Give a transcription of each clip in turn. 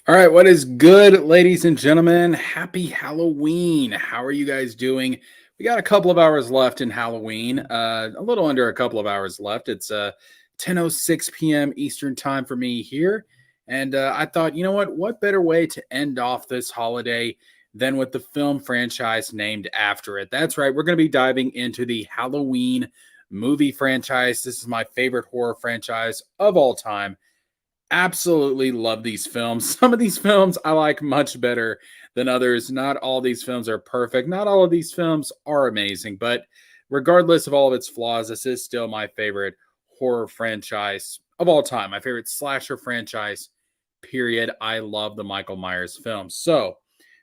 All right, what is good, ladies and gentlemen? Happy Halloween. How are you guys doing? We got a couple of hours left in Halloween. A little under a couple of hours left. It's 10:06 p.m. Eastern time for me here. And I thought, you know what? What better way to end off this holiday than with the film franchise named after it? That's right. We're going to be diving into the Halloween movie franchise. This is my favorite horror franchise of all time. Absolutely love these films. Some of these films I like much better than others. Not all these films are perfect. Not all of these films are amazing, but regardless of all of its flaws, this is still my favorite horror franchise of all time. My favorite slasher franchise, period. I love the Michael Myers films. So,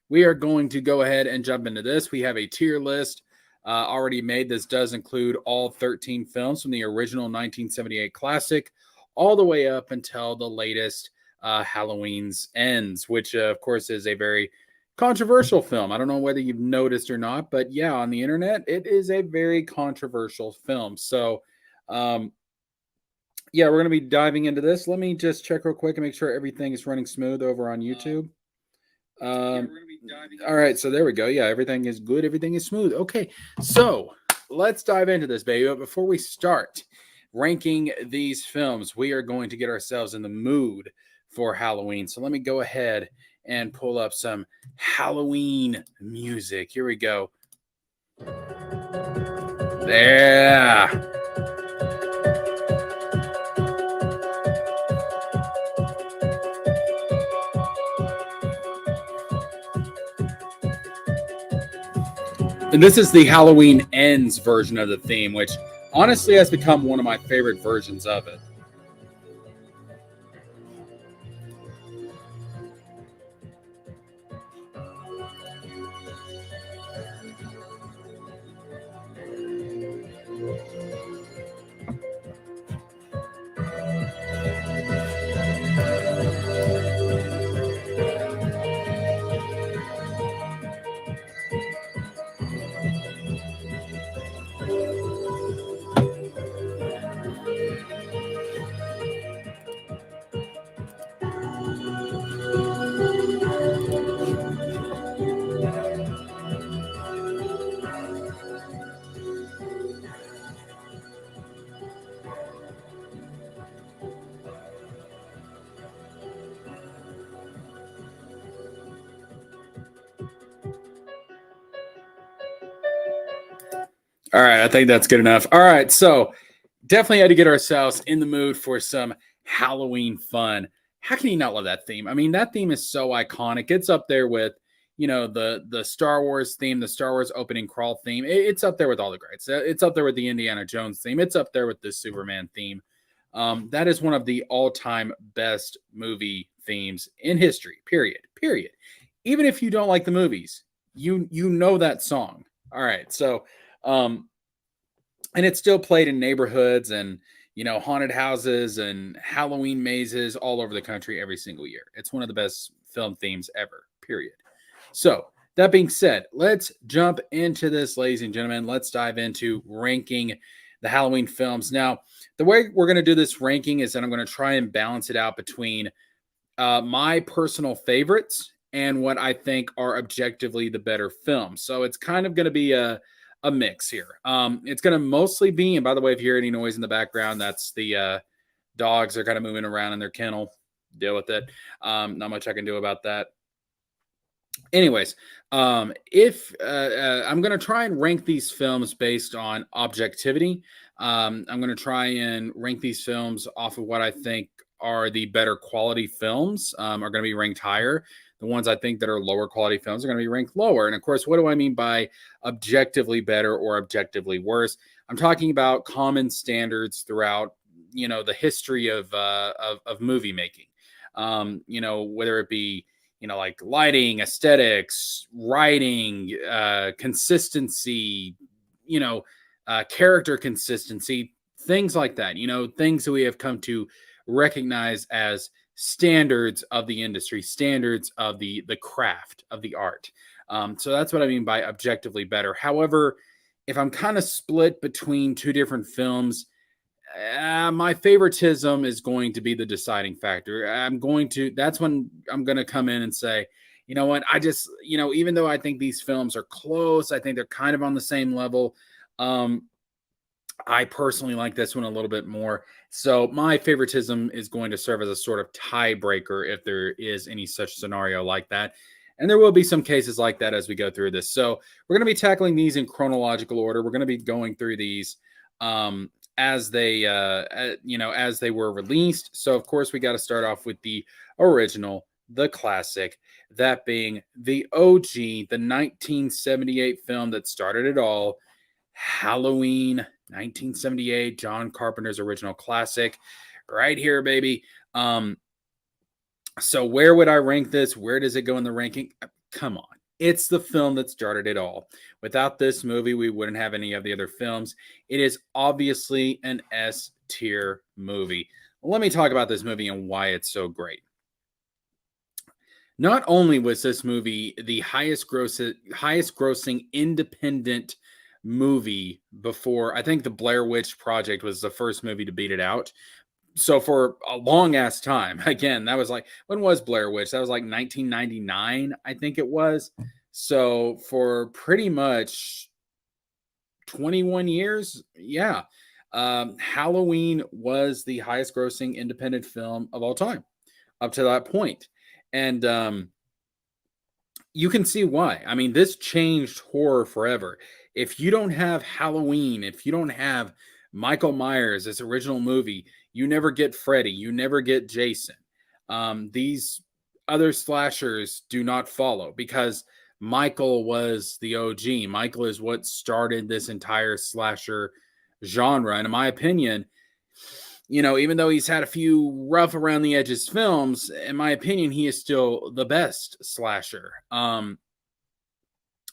we are going to go ahead and jump into this. We have a tier list already made. This does include all 13 films from the original 1978 classic all the way up until the latest Halloween's Ends, which, of course, is a very controversial film. I don't know whether you've noticed or not, but yeah, on the internet, it is a very controversial film. So, um, yeah, we're going to be diving into this. Let me just check real quick and make sure everything is running smooth over on YouTube. Um, all right, so there we go. Yeah, everything is good. Everything is smooth. Okay, so let's dive into this, baby. But before we start ranking these films, we are going to get ourselves in the mood for Halloween. So let me go ahead and pull up some Halloween music. Here we go. There. And this is the Halloween Ends version of the theme, which honestly has become one of my favorite versions of it. All right, I think that's good enough. All right, so definitely had to get ourselves in the mood for some Halloween fun. How can you not love that theme? I mean, that theme is so iconic. It's up there with, the Star Wars theme, the Star Wars opening crawl theme. It's up there with all the greats. It's up there with the Indiana Jones theme. It's up there with the Superman theme. That is one of the all-time best movie themes in history. Period. Period. Even if you don't like the movies, you know that song. All right, so um, and it's still played in neighborhoods and haunted houses and Halloween mazes all over the country every single year. It's one of the best film themes ever. Period. So that being said, let's jump into this, ladies and gentlemen. Let's dive into ranking the Halloween films. Now, the way we're going to do this ranking is that I'm going to try and balance it out between my personal favorites and what I think are objectively the better films. So it's kind of going to be a mix here. It's going to mostly be, and by the way, if you hear any noise in the background, that's the dogs are kind of moving around in their kennel. Deal with it. Not much I can do about that. Anyways, if I'm going to try and rank these films based on objectivity, I'm going to try and rank these films off of what I think are the better quality films, are going to be ranked higher. The ones I think that are lower quality films are going to be ranked lower. And of course, what do I mean by objectively better or objectively worse? I'm talking about common standards throughout, the history of movie making. Whether it be like lighting, aesthetics, writing, consistency, character consistency, things like that, things that we have come to recognize as standards of the industry, standards of the craft of the art. So that's what I mean by objectively better. However, if I'm kind of split between two different films, My favoritism is going to be the deciding factor. That's when I'm going to come in and say, you know what, even though I think these films are close, I think they're kind of on the same level. Um, I personally like this one a little bit more. So my favoritism is going to serve as a sort of tiebreaker if there is any such scenario like that. And there will be some cases like that as we go through this. So we're going to be tackling these in chronological order. We're going to be going through these as they were released. So of course we got to start off with the original, the classic, that being the OG, the 1978 film that started it all, Halloween 1978, John Carpenter's original classic, right here, baby. So where would I rank this? Where does it go in the ranking? Come on. It's the film that started it all. Without this movie, we wouldn't have any of the other films. It is obviously an S tier movie. Let me talk about this movie and why it's so great. Not only was this movie the highest grossing independent movie before, I think the Blair Witch Project was the first movie to beat it out. So for a long ass time, again, that was like, when was Blair Witch? That was like 1999, I think it was. So for pretty much 21 years, yeah, Halloween was the highest grossing independent film of all time up to that point. And you can see why. I mean, this changed horror forever. If you don't have Halloween, if you don't have Michael Myers, this original movie, you never get Freddy, you never get Jason. These other slashers do not follow because Michael was the OG. Michael is what started this entire slasher genre. And in my opinion, even though he's had a few rough around the edges films, in my opinion, he is still the best slasher.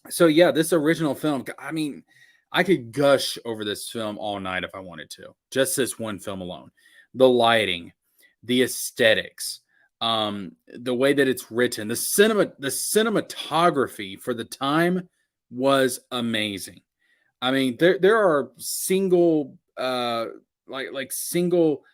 So yeah, this original film, I mean, I could gush over this film all night if I wanted to. Just this one film alone. The lighting, the aesthetics, the way that it's written, the cinematography for the time was amazing. I mean, there are single single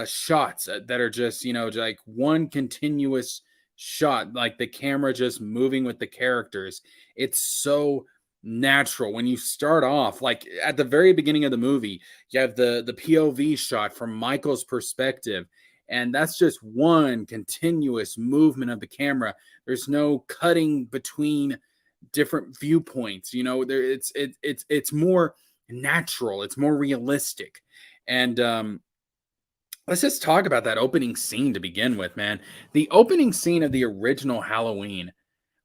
shots that are just, like one continuous shot, like the camera just moving with the characters. It's so natural. When you start off, like at the very beginning of the movie, you have the POV shot from Michael's perspective, and that's just one continuous movement of the camera. There's no cutting between different viewpoints. It's more natural, it's more realistic. And let's just talk about that opening scene to begin with, man. The opening scene of the original Halloween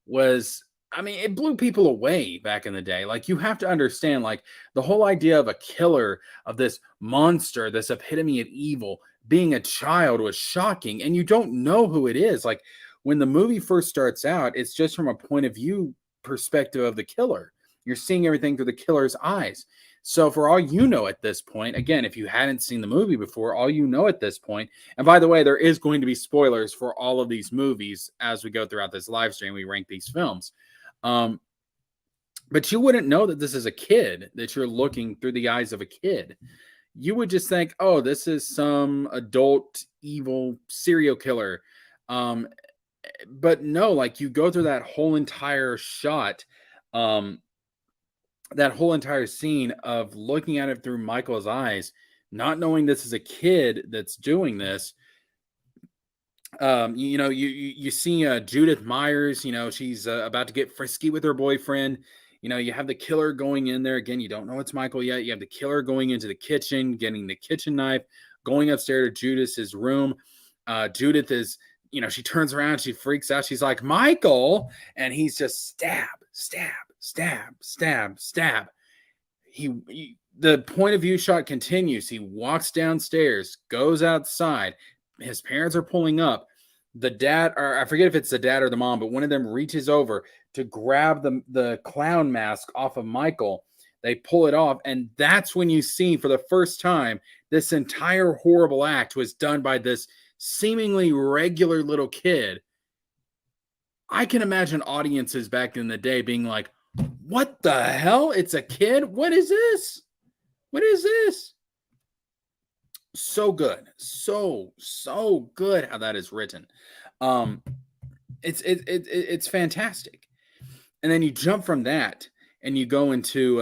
was, I mean, it blew people away back in the day. Like, you have to understand, like, the whole idea of a killer, of this monster, this epitome of evil, being a child was shocking. And you don't know who it is. Like, when the movie first starts out, it's just from a point of view perspective of the killer. You're seeing everything through the killer's eyes. So for all you know at this point, again, if you hadn't seen the movie before, all you know at this point, and by the way, there is going to be spoilers for all of these movies as we go throughout this live stream. We rank these films. But you wouldn't know that this is a kid, that you're looking through the eyes of a kid. You would just think, oh, this is some adult evil serial killer. But no, like, you go through that whole entire shot, that whole entire scene of looking at it through Michael's eyes, not knowing this is a kid that's doing this. You see Judith Myers, she's about to get frisky with her boyfriend. You have the killer going in there. Again, you don't know it's Michael yet. You have the killer going into the kitchen, getting the kitchen knife, going upstairs to Judith's room. Judith is, she turns around, she freaks out. She's like, Michael. And he's just stab, stab, stab, stab, stab. The point of view shot continues. He walks downstairs, goes outside. His parents are pulling up. The dad, or I forget if it's the dad or the mom, but one of them reaches over to grab the clown mask off of Michael. They pull it off, and that's when you see for the first time this entire horrible act was done by this seemingly regular little kid. I can imagine audiences back in the day being like, what the hell? It's a kid? What is this? What is this? So good. So good how that is written. Um it's fantastic. And then you jump from that and you go into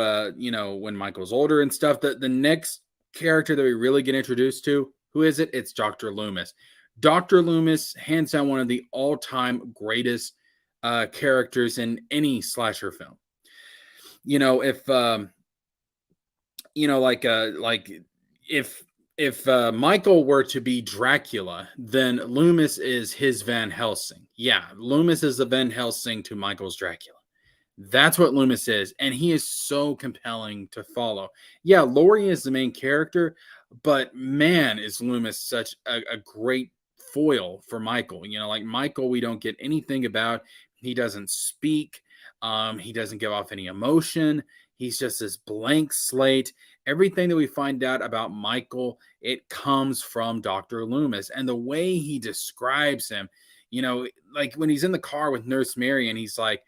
when Michael's older and stuff. The next character that we really get introduced to, who is it? It's Dr. Loomis. Dr. Loomis, hands down, one of the all-time greatest characters in any slasher film. If like if Michael were to be Dracula, then Loomis is his Van Helsing. Yeah, Loomis is the Van Helsing to Michael's Dracula. That's what Loomis is, and he is so compelling to follow. Yeah, Laurie is the main character, but man, is Loomis such a great foil for Michael. Like Michael, we don't get anything about. He doesn't speak. He doesn't give off any emotion. He's just this blank slate. Everything that we find out about Michael, it comes from Dr. Loomis, and the way he describes him. Like when he's in the car with Nurse Mary, and he's like,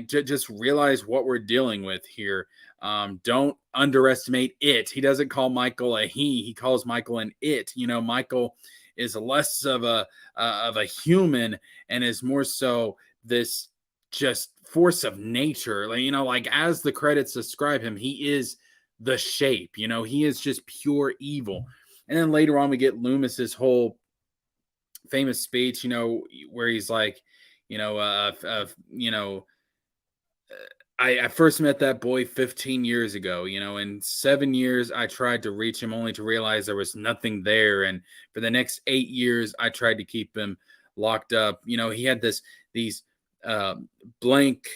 just realize what we're dealing with here. Don't underestimate it. He doesn't call Michael a he calls Michael an it. Michael is less of a human and is more so this just force of nature. Like as the credits describe him, he is the shape. He is just pure evil. And then later on we get Loomis's whole famous speech, where he's like, I first met that boy 15 years ago. In 7 years, I tried to reach him only to realize there was nothing there. And for the next 8 years, I tried to keep him locked up. He had these blank,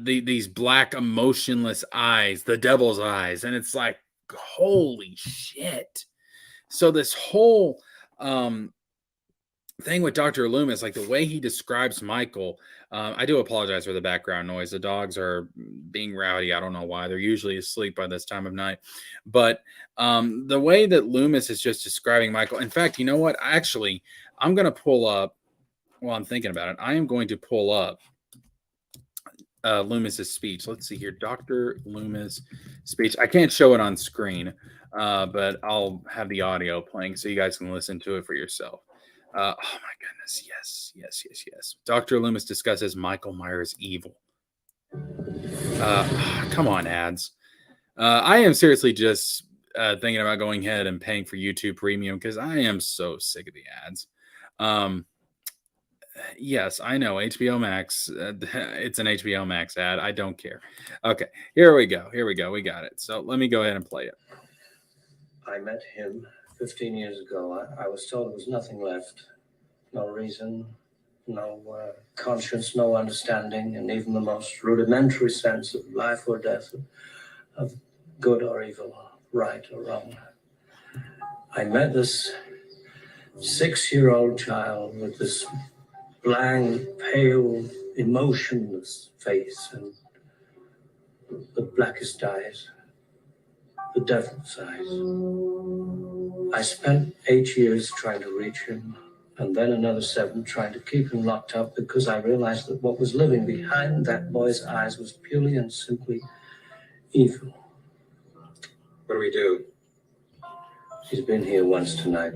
these black, emotionless eyes, the devil's eyes. And it's like, holy shit. So this whole, thing with Dr. Loomis, like the way he describes Michael, I do apologize for the background noise. The dogs are being rowdy. I don't know why. They're usually asleep by this time of night. But the way that Loomis is just describing Michael, in fact, you know what? Actually, I'm going to pull up, while I'm thinking about it, I am going to pull up Loomis's speech. Let's see here. Dr. Loomis speech. I can't show it on screen, but I'll have the audio playing so you guys can listen to it for yourself. Oh my goodness. Yes. Dr. Loomis discusses Michael Myers' evil. Come on, ads. I am seriously just thinking about going ahead and paying for YouTube Premium because I am so sick of the ads. Yes, I know HBO Max. It's an HBO Max ad. I don't care. Okay, here we go. We got it. So let me go ahead and play it. I met him 15 years ago. I was told there was nothing left. No reason, no conscience, no understanding, and even the most rudimentary sense of life or death, of good or evil, right or wrong. I met this 6-year-old child with this blank, pale, emotionless face and the blackest eyes, the devil's eyes. I spent 8 years trying to reach him, and then another 7 trying to keep him locked up because I realized that what was living behind that boy's eyes was purely and simply evil. What do we do? He's been here once tonight.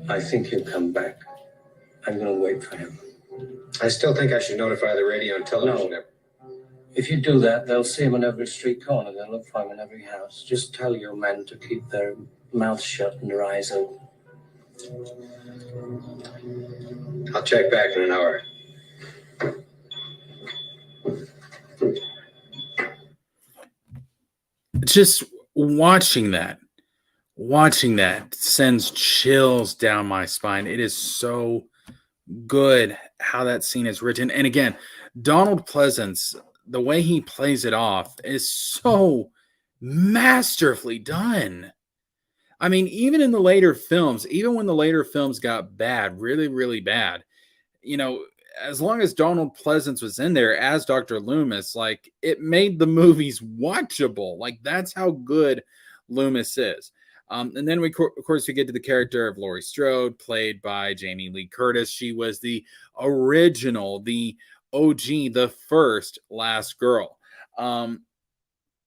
I think he'll come back. I'm going to wait for him. I still think I should notify the radio and television. No. If you do that, they'll see him in every street corner. They'll look for him in every house. Just tell your men to keep their mouths shut and their eyes open. I'll check back in an hour. Just watching that sends chills down my spine. It is so good how that scene is written. And again, Donald Pleasance, the way he plays it off is so masterfully done. I mean, even in the later films, even when the later films got bad, really, really bad, as long as Donald Pleasance was in there as Dr. Loomis, like it made the movies watchable. Like that's how good Loomis is. And then of course, we get to the character of Laurie Strode, played by Jamie Lee Curtis. She was the original, the OG, the first last girl.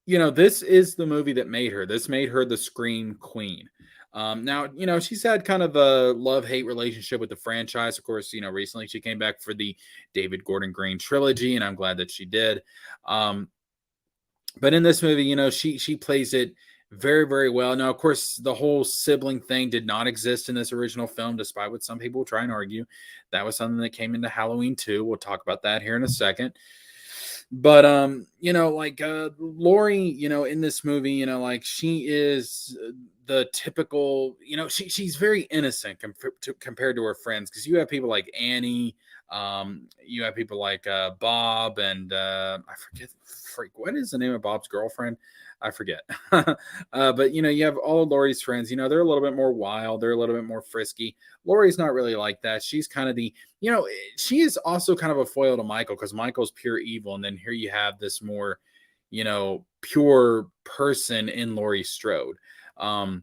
This is the movie that made her. This made her the scream queen. Now, she's had kind of a love-hate relationship with the franchise. Of course, recently she came back for the David Gordon Green trilogy, and I'm glad that she did. But in this movie, she plays it very, very well. Now, of course, the whole sibling thing did not exist in this original film, despite what some people try and argue. That was something that came into Halloween 2. We'll talk about that here in a second. But Lori, in this movie, like she is the typical, she's very innocent compared to her friends, because you have people like Annie, you have people like Bob, and I forget, what is the name of Bob's girlfriend? I forget. But you have all Lori's friends. They're a little bit more wild. They're a little bit more frisky. Lori's not really like that. She's kind of she is also kind of a foil to Michael, because Michael's pure evil, and then here you have this more, pure person in Laurie Strode. So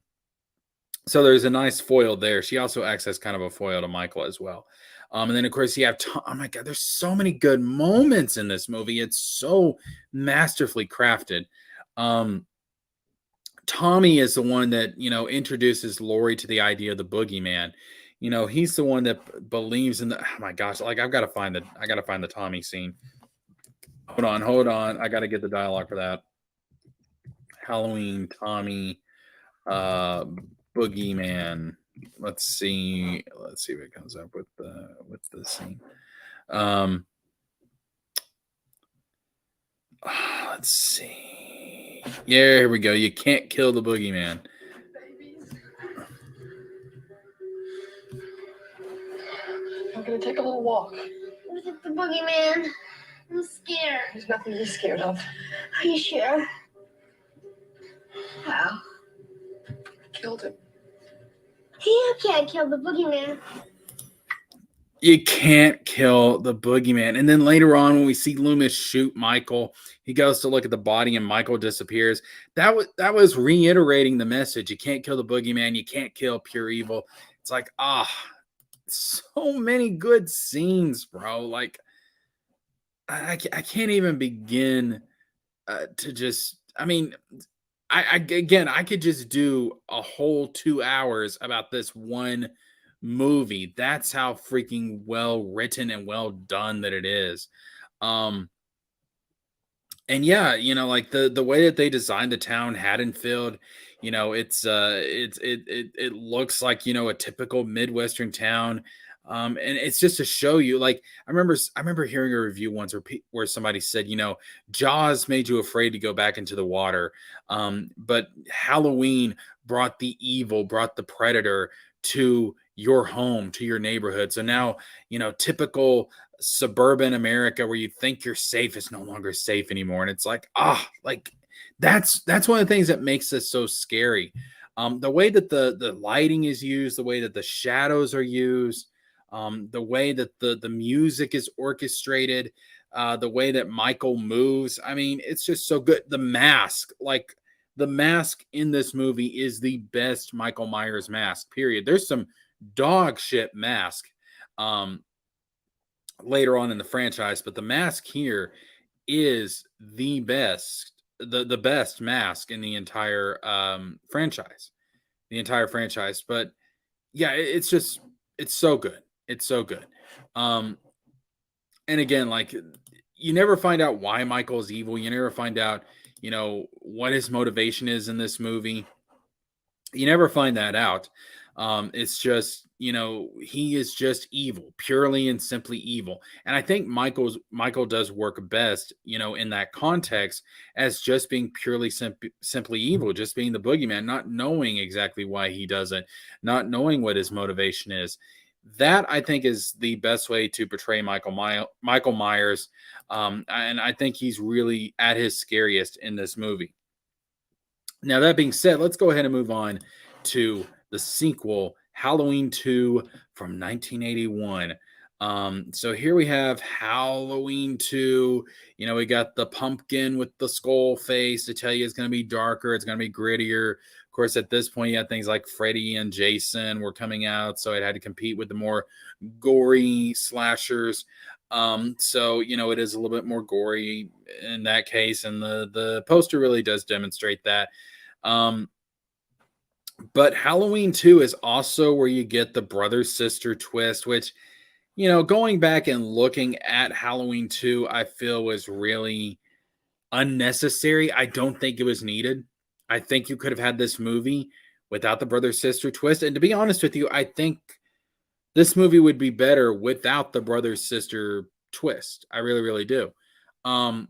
there's a nice foil there. She also acts as kind of a foil to Michael as well. And then, of course, you have oh my God, there's so many good moments in this movie. It's so masterfully crafted. Tommy is the one that, introduces Laurie to the idea of the boogeyman. He's the one that believes in oh my gosh, like I gotta find the Tommy scene. Hold on. I gotta get the dialogue for that. Halloween Tommy, boogeyman. Let's see if it comes up with the scene. Let's see. Yeah, here we go. You can't kill the boogeyman. I'm gonna take a little walk. Was it the boogeyman? I'm scared. There's nothing to be scared of. Are you sure? How? Killed him. You can't kill the boogeyman. You can't kill the boogeyman. And then later on, when we see Loomis shoot Michael, he goes to look at the body and Michael disappears. That was reiterating the message. You can't kill the boogeyman. You can't kill pure evil. It's like, so many good scenes, bro. Like, I can't even begin to just, I mean, I could just do a whole 2 hours about this one movie. That's how freaking well written and well done that it is. And yeah, like the way that they designed the town Haddonfield, it looks like, a typical Midwestern town. And it's just to show you, like, I remember hearing a review once where somebody said, Jaws made you afraid to go back into the water. But Halloween brought the evil, brought the predator to your home, to your neighborhood. So now, typical suburban America where you think you're safe is no longer safe anymore. And it's like, that's one of the things that makes this so scary. The way that the lighting is used, the way that the shadows are used, the way that the music is orchestrated, the way that Michael moves. I mean, it's just so good. The mask in this movie is the best Michael Myers mask, period. There's some dog shit mask later on in the franchise, but the mask here is the best, the best mask in the entire franchise. But yeah, it's so good. It's so good. And again, like, you never find out why Michael's evil. You never find out, what his motivation is in this movie. You never find that out. It's just, he is just evil, purely and simply evil. And I think Michael does work best, in that context, as just being purely simply evil, just being the boogeyman, not knowing exactly why he does it, not knowing what his motivation is. That, I think, is the best way to portray Michael Myers. And I think he's really at his scariest in this movie. Now, that being said, let's go ahead and move on to the sequel, Halloween 2 from 1981. So here we have Halloween 2. We got the pumpkin with the skull face to tell you it's going to be darker, it's going to be grittier. Of course, at this point, you had things like Freddy and Jason were coming out, so it had to compete with the more gory slashers. So, it is a little bit more gory in that case, and the poster really does demonstrate that. But Halloween 2 is also where you get the brother sister twist, which, going back and looking at Halloween 2, I feel was really unnecessary. I don't think it was needed. I think you could have had this movie without the brother sister twist. And to be honest with you, I think this movie would be better without the brother sister twist. I really, really do. Um,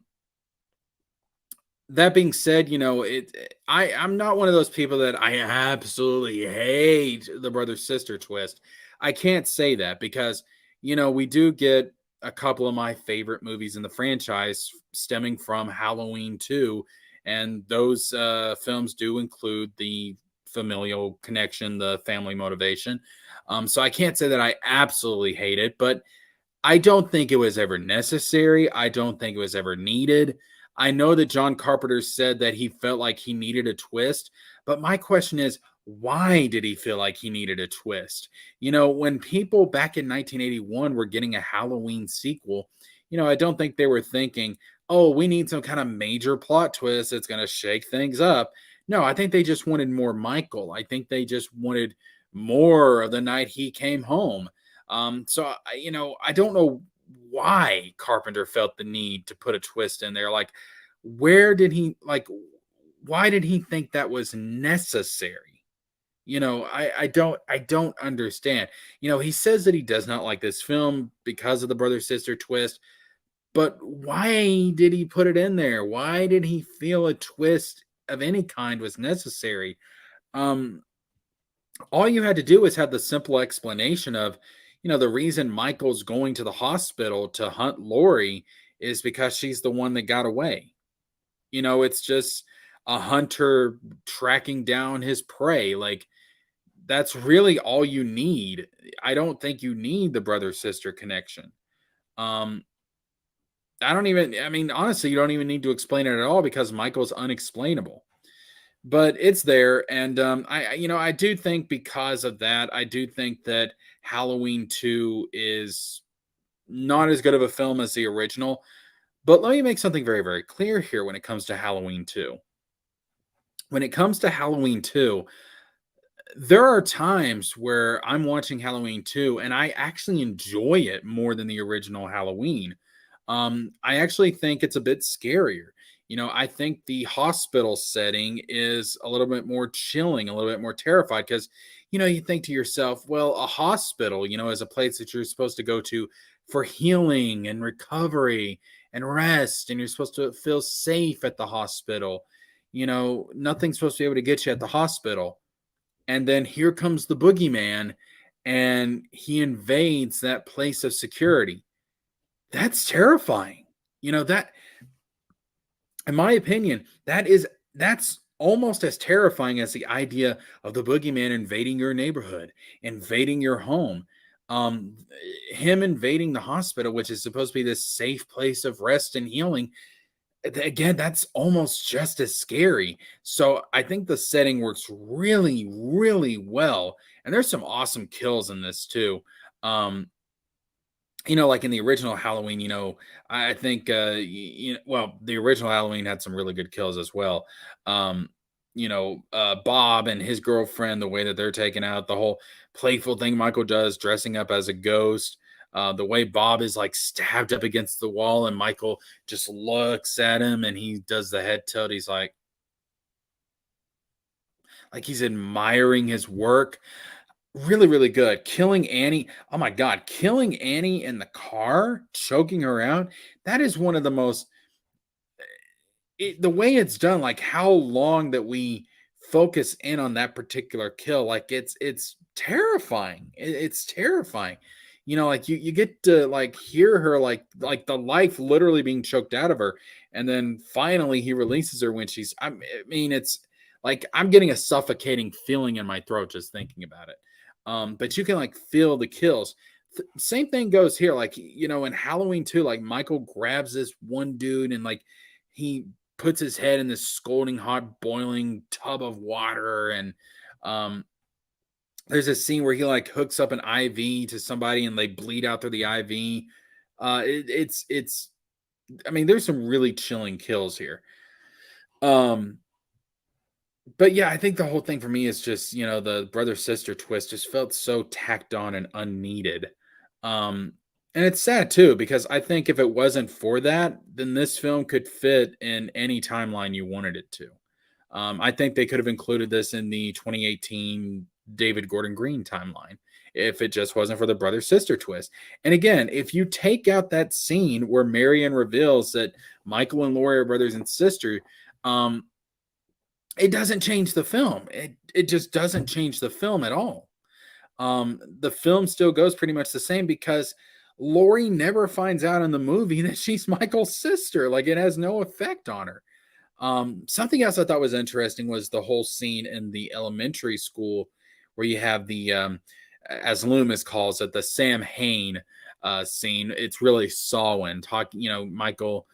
that being said, I'm not one of those people that I absolutely hate the brother sister twist. I can't say that because we do get a couple of my favorite movies in the franchise stemming from Halloween 2, and those films do include the familial connection, the family motivation. So I can't say that I absolutely hate it, but I don't think it was ever necessary. I don't think it was ever needed. I know that John Carpenter said that he felt like he needed a twist, but my question is, why did he feel like he needed a twist? When people back in 1981 were getting a Halloween sequel, I don't think they were thinking, oh, we need some kind of major plot twist that's going to shake things up. No, I think they just wanted more Michael. I think they just wanted more of the night he came home. So I don't know why Carpenter felt the need to put a twist in there. Like, where did he why did he think that was necessary? I don't understand. He says that he does not like this film because of the brother sister twist, but why did he put it in there? Why did he feel a twist of any kind was necessary? Um, all you had to do is have the simple explanation of, the reason Michael's going to the hospital to hunt Lori is because she's the one that got away. It's just a hunter tracking down his prey. Like, that's really all you need. I don't think you need the brother sister connection. Um, I mean, honestly, you don't even need to explain it at all because Michael's unexplainable, but it's there. And I do think because of that, I do think that Halloween 2 is not as good of a film as the original. But let me make something very, very clear here when it comes to Halloween 2. When it comes to Halloween 2, there are times where I'm watching Halloween 2 and I actually enjoy it more than the original Halloween. I actually think it's a bit scarier. I think the hospital setting is a little bit more chilling, a little bit more terrified because, you think to yourself, well, a hospital, is a place that you're supposed to go to for healing and recovery and rest, and you're supposed to feel safe at the hospital. Nothing's supposed to be able to get you at the hospital. And then here comes the boogeyman and he invades that place of security. That's terrifying. That, in my opinion, that's almost as terrifying as the idea of the boogeyman invading your neighborhood, invading your home. Um, Him invading the hospital, which is supposed to be this safe place of rest and healing, again, that's almost just as scary. So I think the setting works really, really well. And there's some awesome kills in this too. Um, like in the original Halloween, I think, well, the original Halloween had some really good kills as well. Um, Bob and his girlfriend, the way that they're taken out, the whole playful thing Michael does, dressing up as a ghost, the way Bob is like stabbed up against the wall and Michael just looks at him and he does the head tilt. He's like he's admiring his work. Really, really good. Killing Annie. Oh my God. Killing Annie in the car, choking her out. That is one of the most, the way it's done, like how long that we focus in on that particular kill, like it's terrifying. It's terrifying. Like you get to like hear her like the life literally being choked out of her, and then finally he releases her when she's. I mean, it's like I'm getting a suffocating feeling in my throat just thinking about it. But you can like feel the kills. Same thing goes here. Like in Halloween 2, like Michael grabs this one dude and like he puts his head in this scalding hot boiling tub of water, and there's a scene where he like hooks up an IV to somebody and they bleed out through the IV. It's I mean, there's some really chilling kills here. um But yeah, I think the whole thing for me is just, the brother sister twist just felt so tacked on and unneeded. Um, and it's sad too, because I think if it wasn't for that, then this film could fit in any timeline you wanted it to. I think they could have included this in the 2018 David Gordon Green timeline if it just wasn't for the brother sister twist. And again, if you take out that scene where Marion reveals that Michael and Laurie are brothers and sister, um, it doesn't change the film. It just doesn't change the film at all. The film still goes pretty much the same because Laurie never finds out in the movie that she's Michael's sister. Like it has no effect on her. Something else I thought was interesting was the whole scene in the elementary school where you have the as Loomis calls it, the Sam Hain scene. It's really Samhain talking, Michael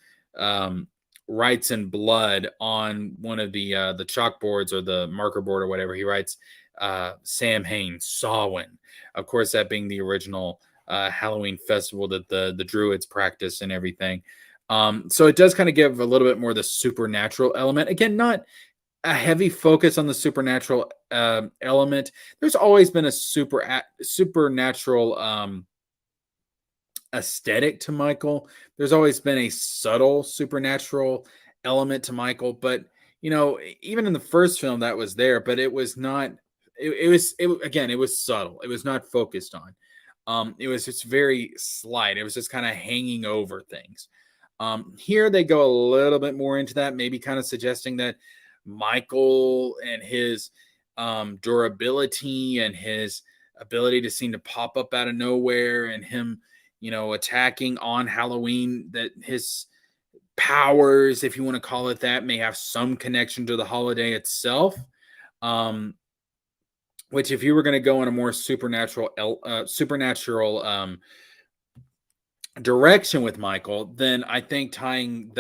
writes in blood on one of the chalkboards or the marker board or whatever. He writes Sam Hain, Samhain. Of course, that being the original Halloween festival that the Druids practice and everything. So it does kind of give a little bit more the supernatural element. Again, not a heavy focus on the supernatural element. There's always been a supernatural aesthetic to Michael. There's always been a subtle supernatural element to Michael, but even in the first film that was there, but it was not. It was subtle. It was not focused on. It was just very slight. It was just kind of hanging over things. Here they go a little bit more into that, maybe kind of suggesting that Michael and his durability and his ability to seem to pop up out of nowhere and him, attacking on Halloween, that his powers, if you want to call it that, may have some connection to the holiday itself. Which if you were going to go in a more supernatural direction with Michael, then I think tying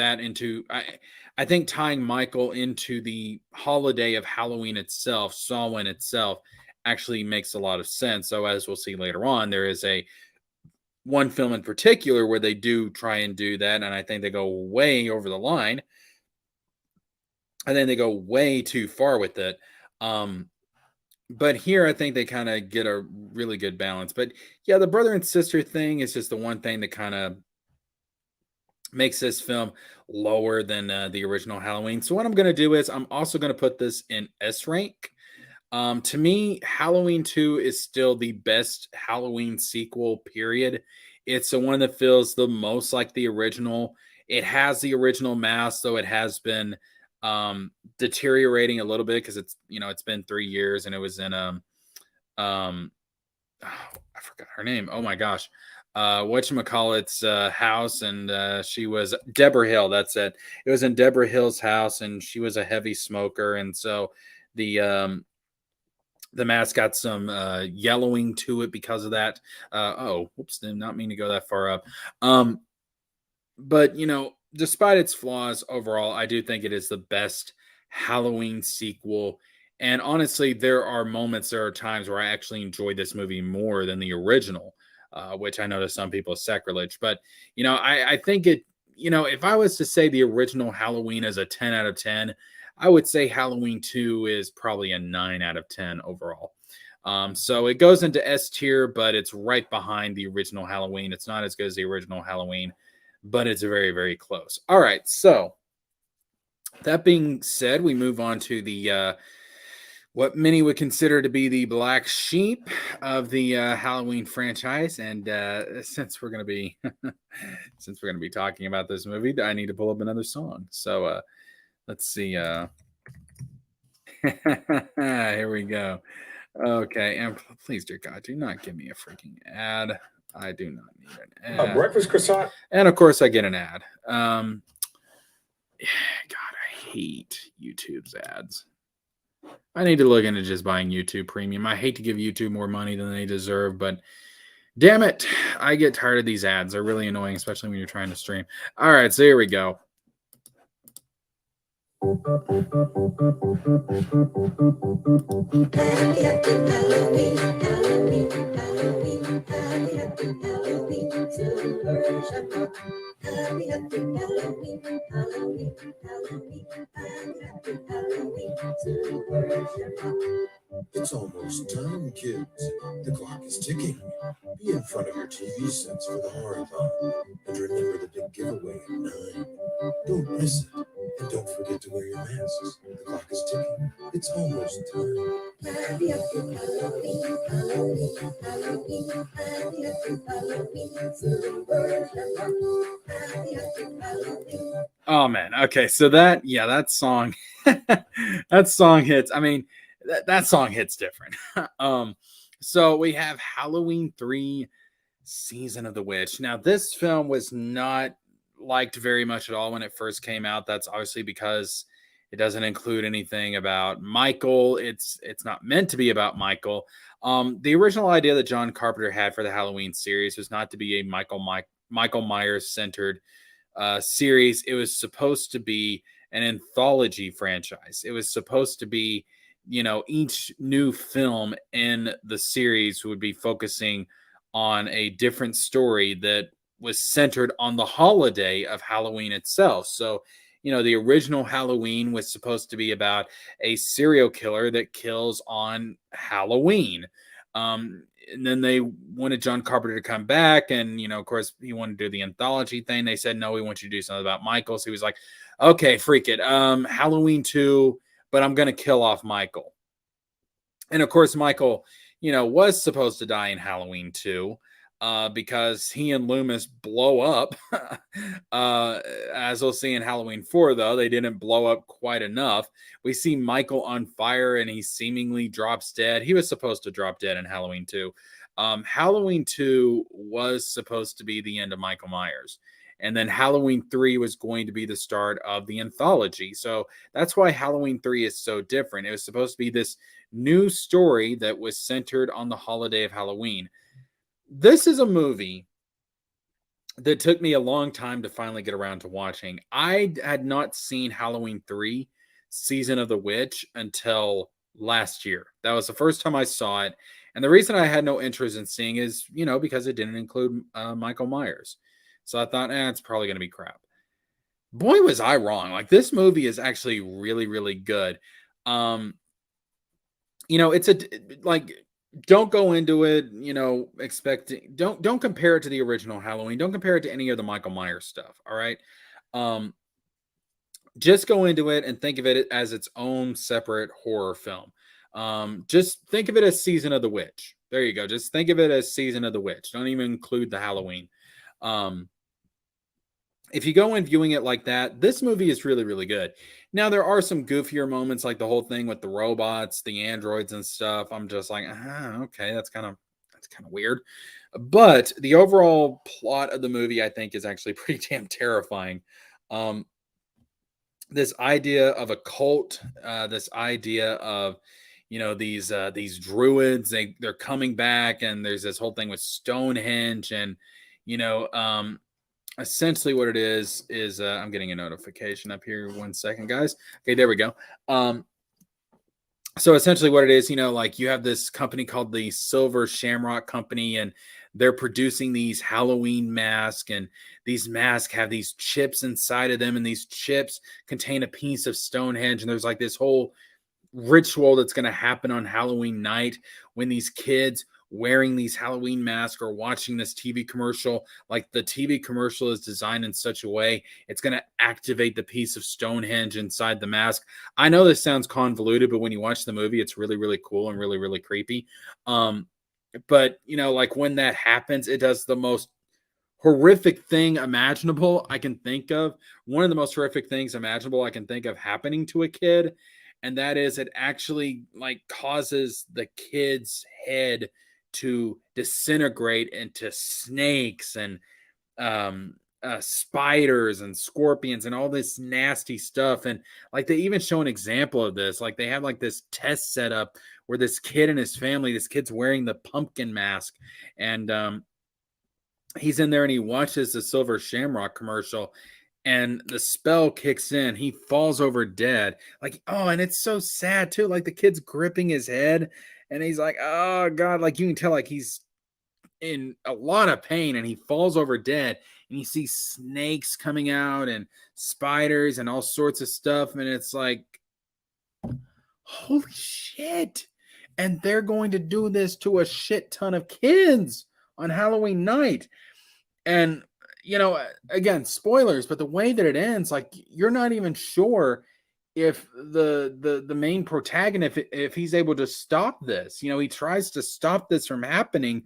Michael into the holiday of Halloween itself, Samhain itself, actually makes a lot of sense. So as we'll see later on, there is one film in particular where they do try and do that, and I think they go way over the line. And then they go way too far with it. But here, I think they kind of get a really good balance. But yeah, the brother and sister thing is just the one thing that kind of makes this film lower than the original Halloween. So what I'm going to do is I'm also going to put this in S rank. To me, Halloween 2 is still the best Halloween sequel, period. It's the one that feels the most like the original. It has the original mask, though it has been deteriorating a little bit because it's been 3 years and it was in I forgot her name. Oh my gosh. Whatchamacallit's house, and she was Deborah Hill. That's it. It was in Deborah Hill's house, and she was a heavy smoker, and so the mask got some yellowing to it because of that. Whoops, did not mean to go that far up. But despite its flaws overall, I do think it is the best Halloween sequel. And honestly, there are times where I actually enjoyed this movie more than the original, which I know to some people is sacrilege. But, I think it, if I was to say the original Halloween is a 10 out of 10, I would say Halloween 2 is probably a 9 out of 10 overall. So it goes into S tier, but it's right behind the original Halloween. It's not as good as the original Halloween, but it's very, very close. All right. So that being said, we move on to the what many would consider to be the black sheep of the Halloween franchise. And since we're going to be talking about this movie, I need to pull up another song. So let's see. Here we go. Okay. And please, dear God, do not give me a freaking ad. I do not need an ad. A breakfast croissant. And of course, I get an ad. God, I hate YouTube's ads. I need to look into just buying YouTube Premium. I hate to give YouTube more money than they deserve, but damn it, I get tired of these ads. They're really annoying, especially when you're trying to stream. All right, so here we go. It's almost time, kids. The clock is ticking. Be in front of your TV sets for the horathon. And remember the big giveaway at 9. Don't miss it. And don't forget to wear your masks. The clock is ticking. It's almost time. Oh man. Okay. So that song, that song hits. I mean, that song hits different. So we have Halloween 3 Season of the Witch. Now, this film was not liked very much at all when it first came out. That's obviously because it doesn't include anything about Michael. It's not meant to be about Michael. The original idea that John Carpenter had for the Halloween series was not to be a Michael Myers centered series. It was supposed to be an anthology franchise. It was supposed to be, each new film in the series would be focusing on a different story that was centered on the holiday of Halloween itself. So, the original Halloween was supposed to be about a serial killer that kills on Halloween. And then they wanted John Carpenter to come back, and of course, he wanted to do the anthology thing. They said, "No, we want you to do something about Michael." So he was like, "Okay, freak it, Halloween 2, but I'm gonna kill off Michael." And of course, Michael, was supposed to die in Halloween 2, because he and Loomis blow up. As we'll see in Halloween 4, though, they didn't blow up quite enough. We see Michael on fire and he seemingly drops dead. He was supposed to drop dead in Halloween 2. Halloween 2 was supposed to be the end of Michael Myers. And then Halloween 3 was going to be the start of the anthology. So that's why Halloween 3 is so different. It was supposed to be this new story that was centered on the holiday of Halloween. This is a movie that took me a long time to finally get around to watching. I had not seen Halloween 3 Season of the Witch until last year. That was the first time I saw it. And the reason I had no interest in seeing is, because it didn't include Michael Myers. So I thought, it's probably going to be crap. Boy, was I wrong. Like, this movie is actually really, really good. It's don't go into it, expecting, don't compare it to the original Halloween. Don't compare it to any of the Michael Myers stuff. All right. Just go into it and think of it as its own separate horror film. Just think of it as Season of the Witch. There you go. Just think of it as Season of the Witch. Don't even include the Halloween. If you go in viewing it like that, this movie is really, really good. Now, there are some goofier moments, like the whole thing with the robots, the androids and stuff. I'm just like, okay, that's kind of weird. But the overall plot of the movie, I think, is actually pretty damn terrifying. This idea of a cult, this idea of, these druids, they're coming back, and there's this whole thing with Stonehenge, and essentially what it is I'm getting a notification up here. 1 second, guys. Okay, there we go. So essentially what it is, you have this company called the Silver Shamrock Company, and they're producing these Halloween masks, and these masks have these chips inside of them, and these chips contain a piece of Stonehenge, and there's like this whole ritual that's going to happen on Halloween night when these kids wearing these Halloween masks or watching this TV commercial. Like, the TV commercial is designed in such a way it's going to activate the piece of Stonehenge inside the mask. I know this sounds convoluted, but when you watch the movie, it's really, really cool and really, really creepy. But when that happens, it does the most horrific thing imaginable I can think of. One of the most horrific things imaginable I can think of happening to a kid. And that is, it actually causes the kid's head to disintegrate into snakes and spiders and scorpions and all this nasty stuff. And they even show an example of this. They have this test set up where this kid and his family, this kid's wearing the pumpkin mask, and he's in there and he watches the Silver Shamrock commercial, and the spell kicks in. He falls over dead. And it's so sad too. The kid's gripping his head, and he's like, oh God, you can tell he's in a lot of pain and he falls over dead, and you see snakes coming out and spiders and all sorts of stuff, and it's like, holy shit. And they're going to do this to a shit ton of kids on Halloween night. And again, spoilers, but the way that it ends, like, you're not even sure if the main protagonist, if he's able to stop this. He tries to stop this from happening,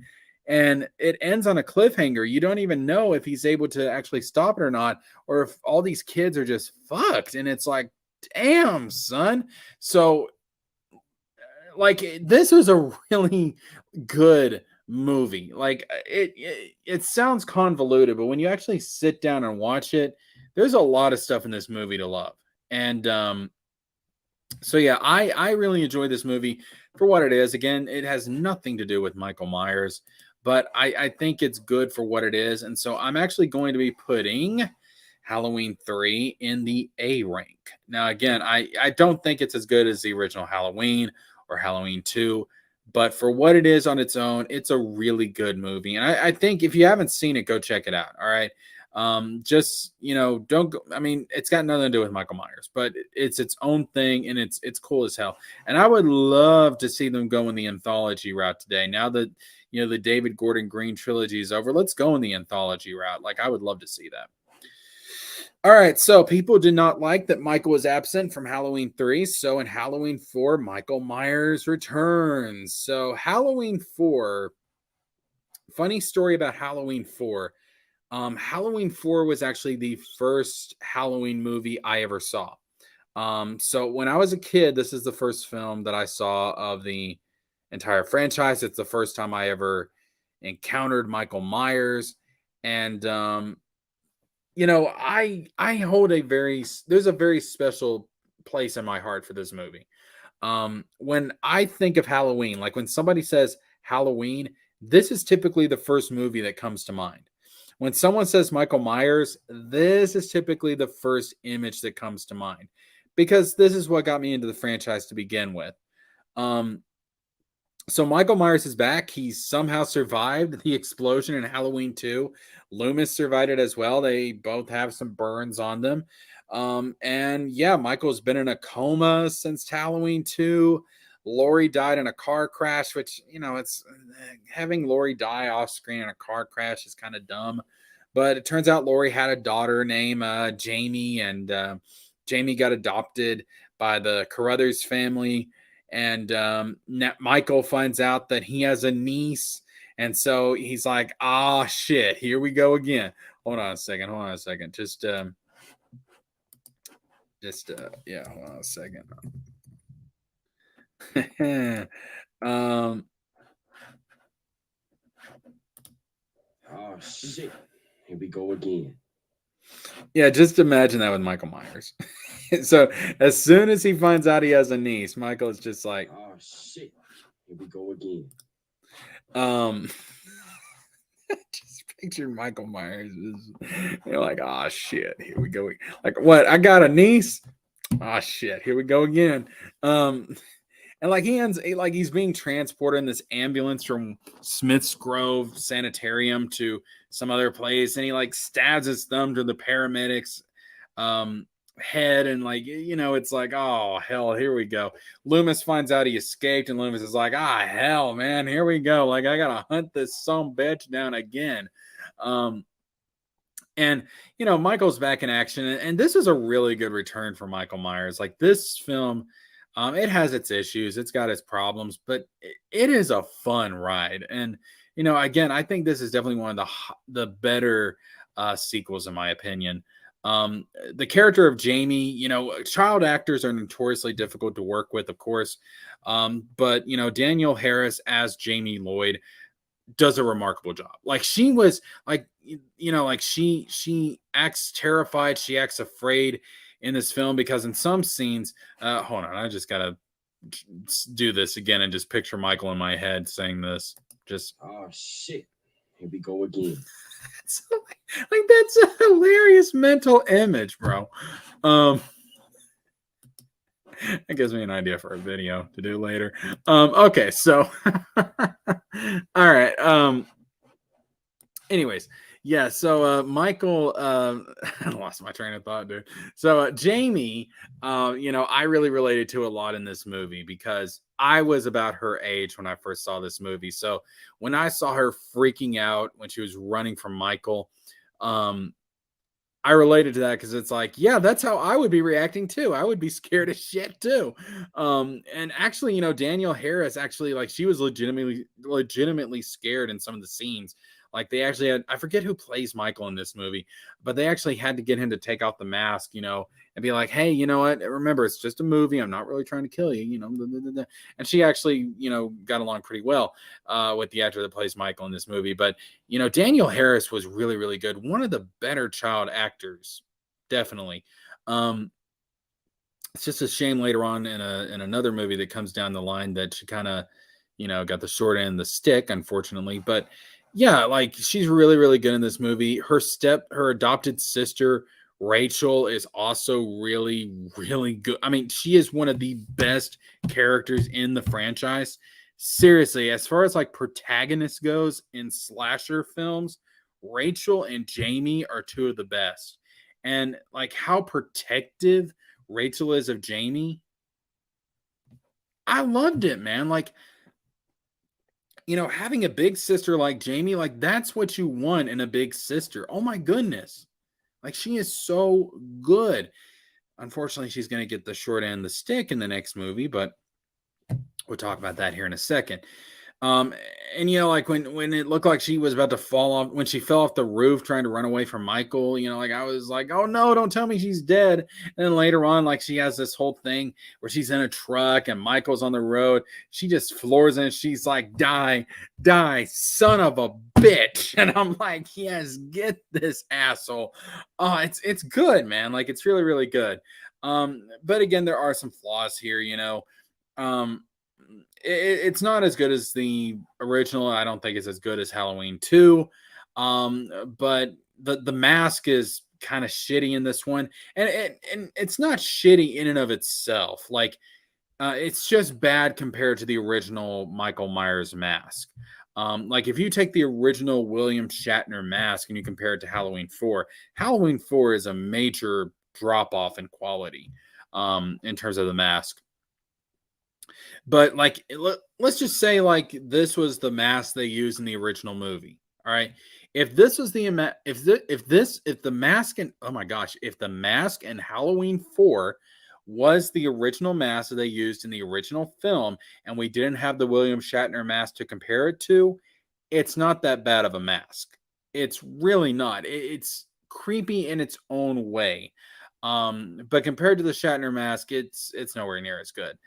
and it ends on a cliffhanger. You don't even know if he's able to actually stop it or not, or if all these kids are just fucked. And it's like, damn, son. So, like, this was a really good movie. Like, it sounds convoluted, but when you actually sit down and watch it, there's a lot of stuff in this movie to love. And so yeah, I really enjoyed this movie for what it is. Again, it has nothing to do with Michael Myers, but I think it's good for what it is. And so I'm actually going to be putting Halloween 3 in the A rank. Now, again, I don't think it's as good as the original Halloween or Halloween 2, but for what it is on its own, it's a really good movie. And I think if you haven't seen it, go check it out. All right. Just, don't go, I mean, it's got nothing to do with Michael Myers, but it's its own thing, and it's cool as hell. And I would love to see them go in the anthology route today. Now that, the David Gordon Green trilogy is over, let's go in the anthology route. Like, I would love to see that. All right, so people did not like that Michael was absent from Halloween 3. So in Halloween 4, Michael Myers returns. So Halloween 4, funny story about Halloween 4. Halloween 4 was actually the first Halloween movie I ever saw. So when I was a kid, this is the first film that I saw of the entire franchise. It's the first time I ever encountered Michael Myers. And, I hold there's a very special place in my heart for this movie. When I think of Halloween, like when somebody says Halloween, this is typically the first movie that comes to mind. When someone says Michael Myers, this is typically the first image that comes to mind, because this is what got me into the franchise to begin with. So Michael Myers is back. He somehow survived the explosion in Halloween 2. Loomis survived it as well. They both have some burns on them. And yeah, Michael's been in a coma since Halloween 2. Laurie died in a car crash, which, it's having Laurie die off screen in a car crash is kind of dumb. But it turns out Laurie had a daughter named Jamie, and Jamie got adopted by the Carruthers family. And Michael finds out that he has a niece. And so he's like, ah, shit, here we go again. Hold on a second. Just, yeah, hold on a second. Oh shit! Here we go again. Yeah, just imagine that with Michael Myers. So as soon as he finds out he has a niece, Michael is just like, oh shit! Here we go again. Just picture Michael Myers. You're like, oh shit, here we go. Like, what? I got a niece. Oh shit, here we go again. And like he's being transported in this ambulance from Smith's Grove Sanitarium to some other place, and he like stabs his thumb to the paramedics head, and it's like, oh hell, here we go. Loomis finds out he escaped, and Loomis is like, ah hell, man, here we go. Like, I gotta hunt this some bitch down again. And Michael's back in action, and this is a really good return for Michael Myers. Like, this film, it has its issues, it's got its problems, but it is a fun ride. And again, I think this is definitely one of the better sequels, in my opinion. The character of Jamie, child actors are notoriously difficult to work with, of course. But Danielle Harris as Jamie Lloyd does a remarkable job. Like, she was like, she acts terrified, she acts afraid in this film, because in some scenes, hold on, I just gotta do this again and just picture Michael in my head saying this. Just, oh shit, here we go again. So, like, that's a hilarious mental image, bro. That gives me an idea for a video to do later. Okay, so all right. Anyways, yeah. So Michael, I lost my train of thought, dude. So Jamie, I really related to a lot in this movie because I was about her age when I first saw this movie. So when I saw her freaking out when she was running from Michael, um, I related to that because it's like, yeah, that's how I would be reacting too. I would be scared as shit too. And actually, Danielle Harris actually, like, she was legitimately scared in some of the scenes. Like, they actually had, I forget who plays Michael in this movie, but they actually had to get him to take off the mask, and be like, hey, you know what? Remember, it's just a movie. I'm not really trying to kill you, blah, blah, blah, blah. And she actually, got along pretty well with the actor that plays Michael in this movie. But Daniel Harris was really, really good. One of the better child actors, definitely. It's just a shame later on in another movie that comes down the line that she kind of, got the short end of the stick, unfortunately. But yeah, like, she's really, really good in this movie. Her adopted sister, Rachel, is also really, really good. I mean, she is one of the best characters in the franchise. Seriously, as far as like protagonist goes in slasher films, Rachel and Jamie are two of the best. And like how protective Rachel is of Jamie, I loved it, man. Like, having a big sister like Jamie, like, that's what you want in a big sister. Oh my goodness. Like, she is so good. Unfortunately, she's going to get the short end of the stick in the next movie, but we'll talk about that here in a second. Um, and like when it looked like she was about to fall off, when she fell off the roof trying to run away from Michael, like, I was like, oh no, don't tell me she's dead. And then later on, like, she has this whole thing where she's in a truck and Michael's on the road. She just floors in. She's like, die, son of a bitch. And I'm like, yes, get this asshole. Oh, it's good, man. Like, it's really, really good. But again, there are some flaws here, um it's not as good as the original. I don't think it's as good as Halloween 2. But the mask is kind of shitty in this one. And it's not shitty in and of itself. Like, it's just bad compared to the original Michael Myers mask. Like, if you take the original William Shatner mask and you compare it to Halloween 4 is a major drop off in quality in terms of the mask. But like, let's just say, like, this was the mask they used in the original movie. All right. If this was the if the mask and oh my gosh, if the mask in Halloween 4 was the original mask that they used in the original film, and we didn't have the William Shatner mask to compare it to, it's not that bad of a mask. It's really not. It's creepy in its own way. But compared to the Shatner mask, it's nowhere near as good.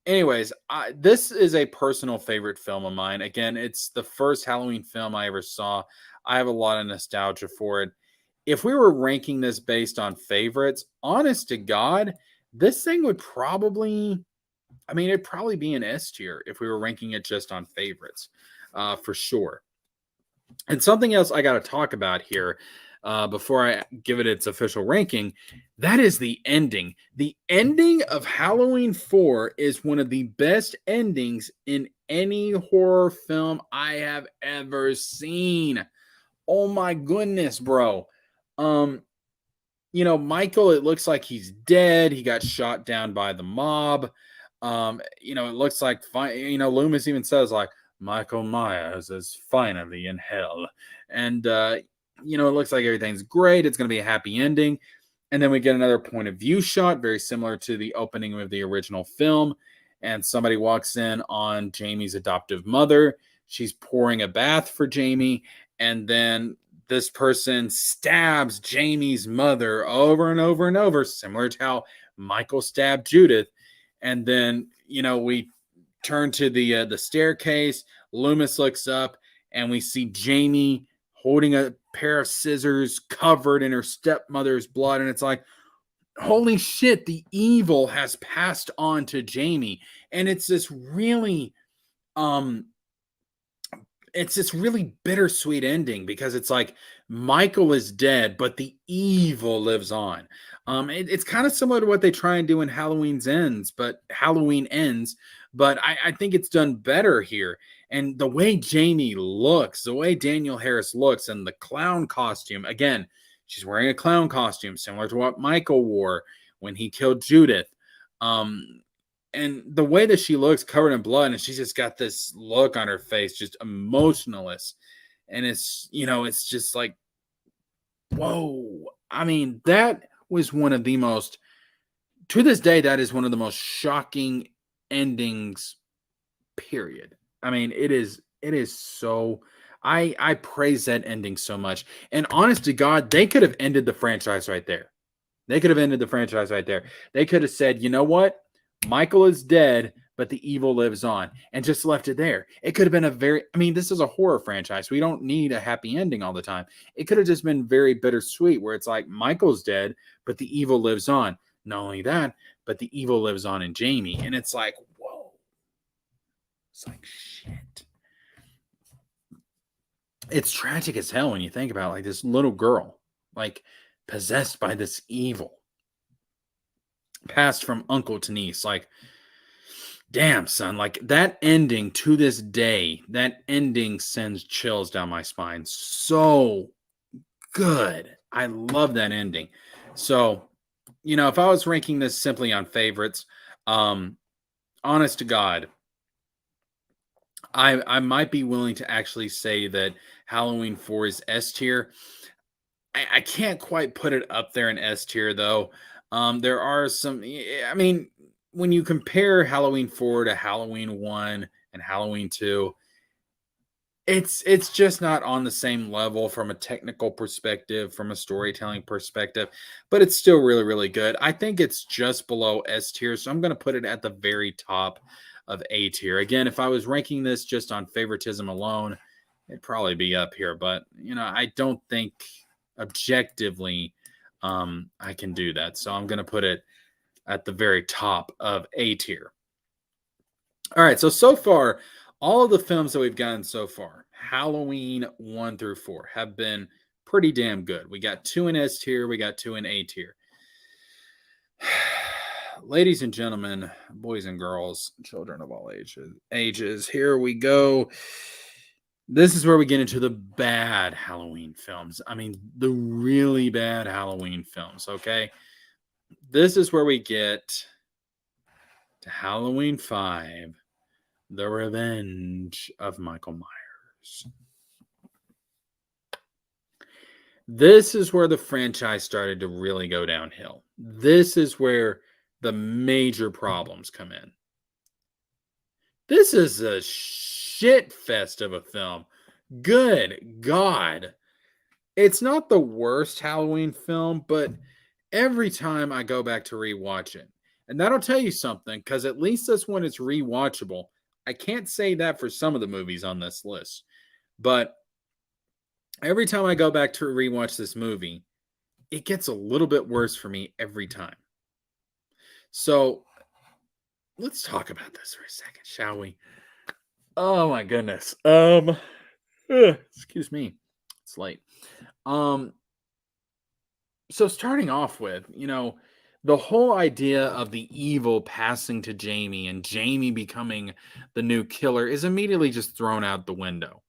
Anyways, this is a personal favorite film of mine. Again, it's the first Halloween film I ever saw. I have a lot of nostalgia for it. If we were ranking this based on favorites, honest to God, this thing would probably, it'd probably be an S tier if we were ranking it just on favorites, for sure. And something else I got to talk about here before I give it its official ranking, that is the ending. The ending of Halloween 4 is one of the best endings in any horror film I have ever seen. Oh my goodness, bro. Michael, it looks like he's dead. He got shot down by the mob. It looks like, Loomis even says, like, Michael Myers is finally in hell. And, it looks like everything's great. It's going to be a happy ending. And then we get another point of view shot, very similar to the opening of the original film. And somebody walks in on Jamie's adoptive mother. She's pouring a bath for Jamie. And then this person stabs Jamie's mother over and over and over, similar to how Michael stabbed Judith. And then, we turn to the staircase. Loomis looks up and we see Jamie holding a pair of scissors covered in her stepmother's blood. And it's like, holy shit, the evil has passed on to Jamie. And it's this really, bittersweet ending because it's like Michael is dead, but the evil lives on. It's kind of similar to what they try and do in Halloween Ends, but I think it's done better here. And the way Jamie looks, the way Danielle Harris looks, and the clown costume, again, she's wearing a clown costume similar to what Michael wore when he killed Judith. And the way that she looks covered in blood, and she's just got this look on her face, just emotionless. And it's, it's just like, whoa. I mean, that was one of the most, to this day, that is one of the most shocking endings, period. I mean, it is so, I praise that ending so much. And honest to God, they could have ended the franchise right there. They could have ended the franchise right there. They could have said, you know what? Michael is dead, but the evil lives on, and just left it there. It could have been this is a horror franchise. We don't need a happy ending all the time. It could have just been very bittersweet, where it's like Michael's dead, but the evil lives on. Not only that, but the evil lives on in Jamie. And it's like, whoa. It's like, shit. It's tragic as hell when you think about it, like this little girl, like possessed by this evil, passed from uncle to niece. Like, damn, son, like that ending to this day, that ending sends chills down my spine. So good. I love that ending. So, if I was ranking this simply on favorites, honest to God, I might be willing to actually say that Halloween 4 is S tier. I can't quite put it up there in S tier, though. There are some, when you compare Halloween 4 to Halloween 1 and Halloween 2, it's just not on the same level from a technical perspective, from a storytelling perspective, but it's still really, really good. I think it's just below S tier, so I'm going to put it at the very top of A tier. Again, if I was ranking this just on favoritism alone, it'd probably be up here, but I don't think objectively I can do that. So I'm going to put it at the very top of A tier. All right, so far, all of the films that we've gotten so far, Halloween 1 through 4, have been pretty damn good. We got 2 in S tier, we got 2 in A tier. Ladies and gentlemen, boys and girls, children of all ages, here we go. This is where we get into the bad Halloween films. I mean, the really bad Halloween films, okay? This is where we get to Halloween 5, The Revenge of Michael Myers. This is where the franchise started to really go downhill. This is where the major problems come in. This is a shit fest of a film. Good God. It's not the worst Halloween film, but every time I go back to rewatch it, and that'll tell you something, because at least this one is rewatchable. I can't say that for some of the movies on this list, but every time I go back to rewatch this movie, it gets a little bit worse for me every time. So let's talk about this for a second, shall we? Oh my goodness. Excuse me. It's late. So starting off with, the whole idea of the evil passing to Jamie and Jamie becoming the new killer is immediately just thrown out the window.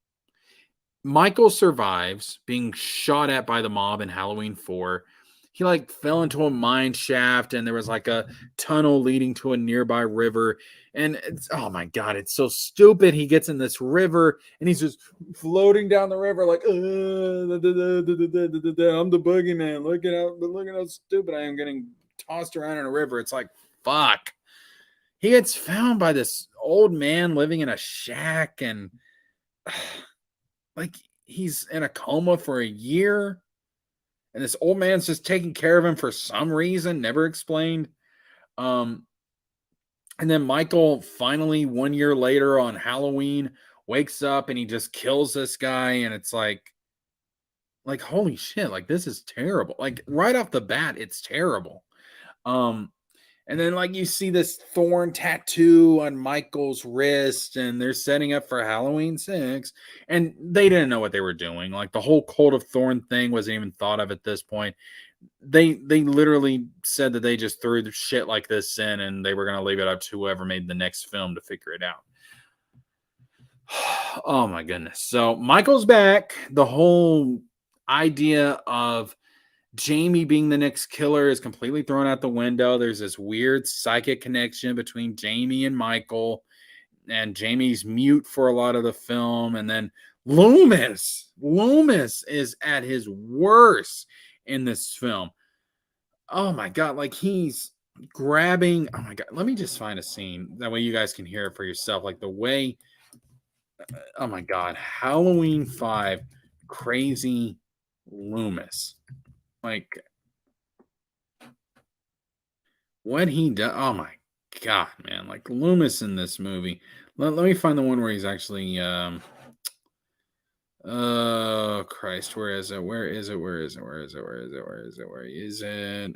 Michael survives being shot at by the mob in Halloween 4. He fell into a mine shaft, and there was a tunnel leading to a nearby river. And it's, oh my God, it's so stupid. He gets in this river and he's just floating down the river like, I'm the boogeyman. Look at how stupid I am, getting tossed around in a river. It's like, fuck. He gets found by this old man living in a shack, and he's in a coma for a year. And this old man's just taking care of him for some reason, never explained. And then Michael finally 1 year later on Halloween wakes up and he just kills this guy. And it's like, holy shit, this is terrible. Right off the bat, it's terrible. And then you see this thorn tattoo on Michael's wrist, and they're setting up for Halloween 6, and they didn't know what they were doing. The whole Cult of Thorn thing wasn't even thought of at this point. They literally said that they just threw the shit like this in, and they were going to leave it up to whoever made the next film to figure it out. Oh my goodness. So Michael's back. The whole idea of Jamie being the next killer is completely thrown out the window. There's this weird psychic connection between Jamie and Michael, and Jamie's mute for a lot of the film. And then Loomis is at his worst in this film. Oh my God. Like he's grabbing. Oh my God. Let me just find a scene. That way you guys can hear it for yourself. Like the way, oh my God. Halloween 5, crazy Loomis. Like what he does. Oh my God, man. Like Loomis in this movie. Let me find the one where he's actually, oh Christ, where is it? Where is it? Where is it? Where is it? Where is it? Where is it? Where is it?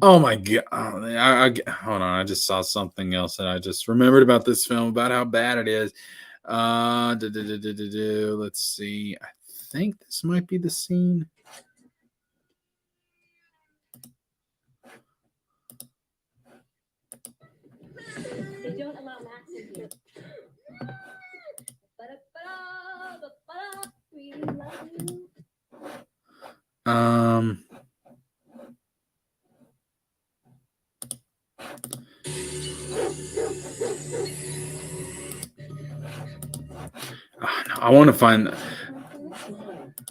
Oh my God. Hold on. I just saw something else that I just remembered about this film, about how bad it is. Let's see. I think this might be the scene. They don't allow Max in here. We love you. Oh, no, I want to find.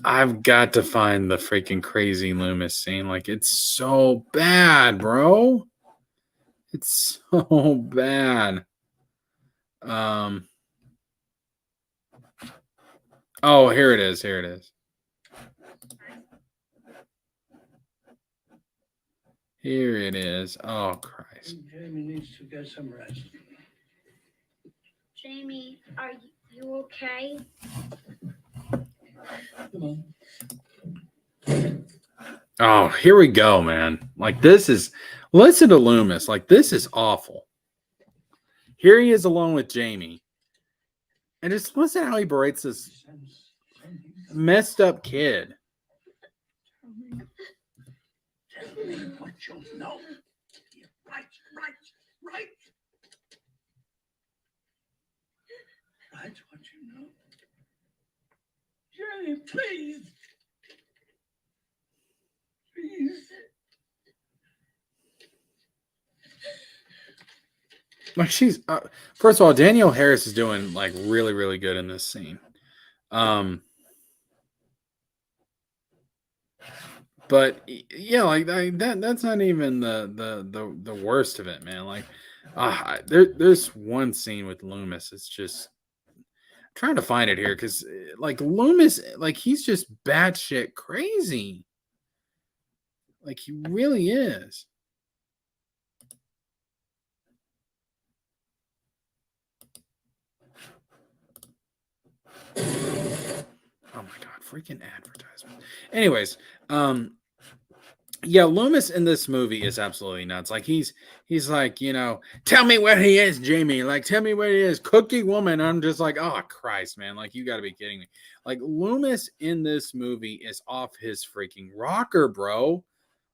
I've got to find the freaking crazy Loomis scene. Like it's so bad, bro. It's so bad. Oh, here it is. Here it is. Here it is. Oh, Christ. Jamie needs to get some rest. Jamie, are you okay? Come on. Oh, here we go, man. Like this is, listen to Loomis. Like this is awful. Here he is alone with Jamie. And just listen how he berates this messed up kid. Tell me what you know. Right. Right, what you know. Jenny, please. Please. Like she's first of all, Danielle Harris is doing like really, really good in this scene. But yeah, like that's not even the worst of it, man. Like there's one scene with Loomis. It's just I'm trying to find it here because like Loomis, like he's just batshit crazy. Like he really is. Oh my God, freaking advertisement. Anyways, yeah, Loomis in this movie is absolutely nuts. Like he's like, you know, tell me where he is, Jamie. Like, tell me where he is, Cookie Woman. I'm just like, oh Christ, man. Like, you gotta be kidding me. Like Loomis in this movie is off his freaking rocker, bro.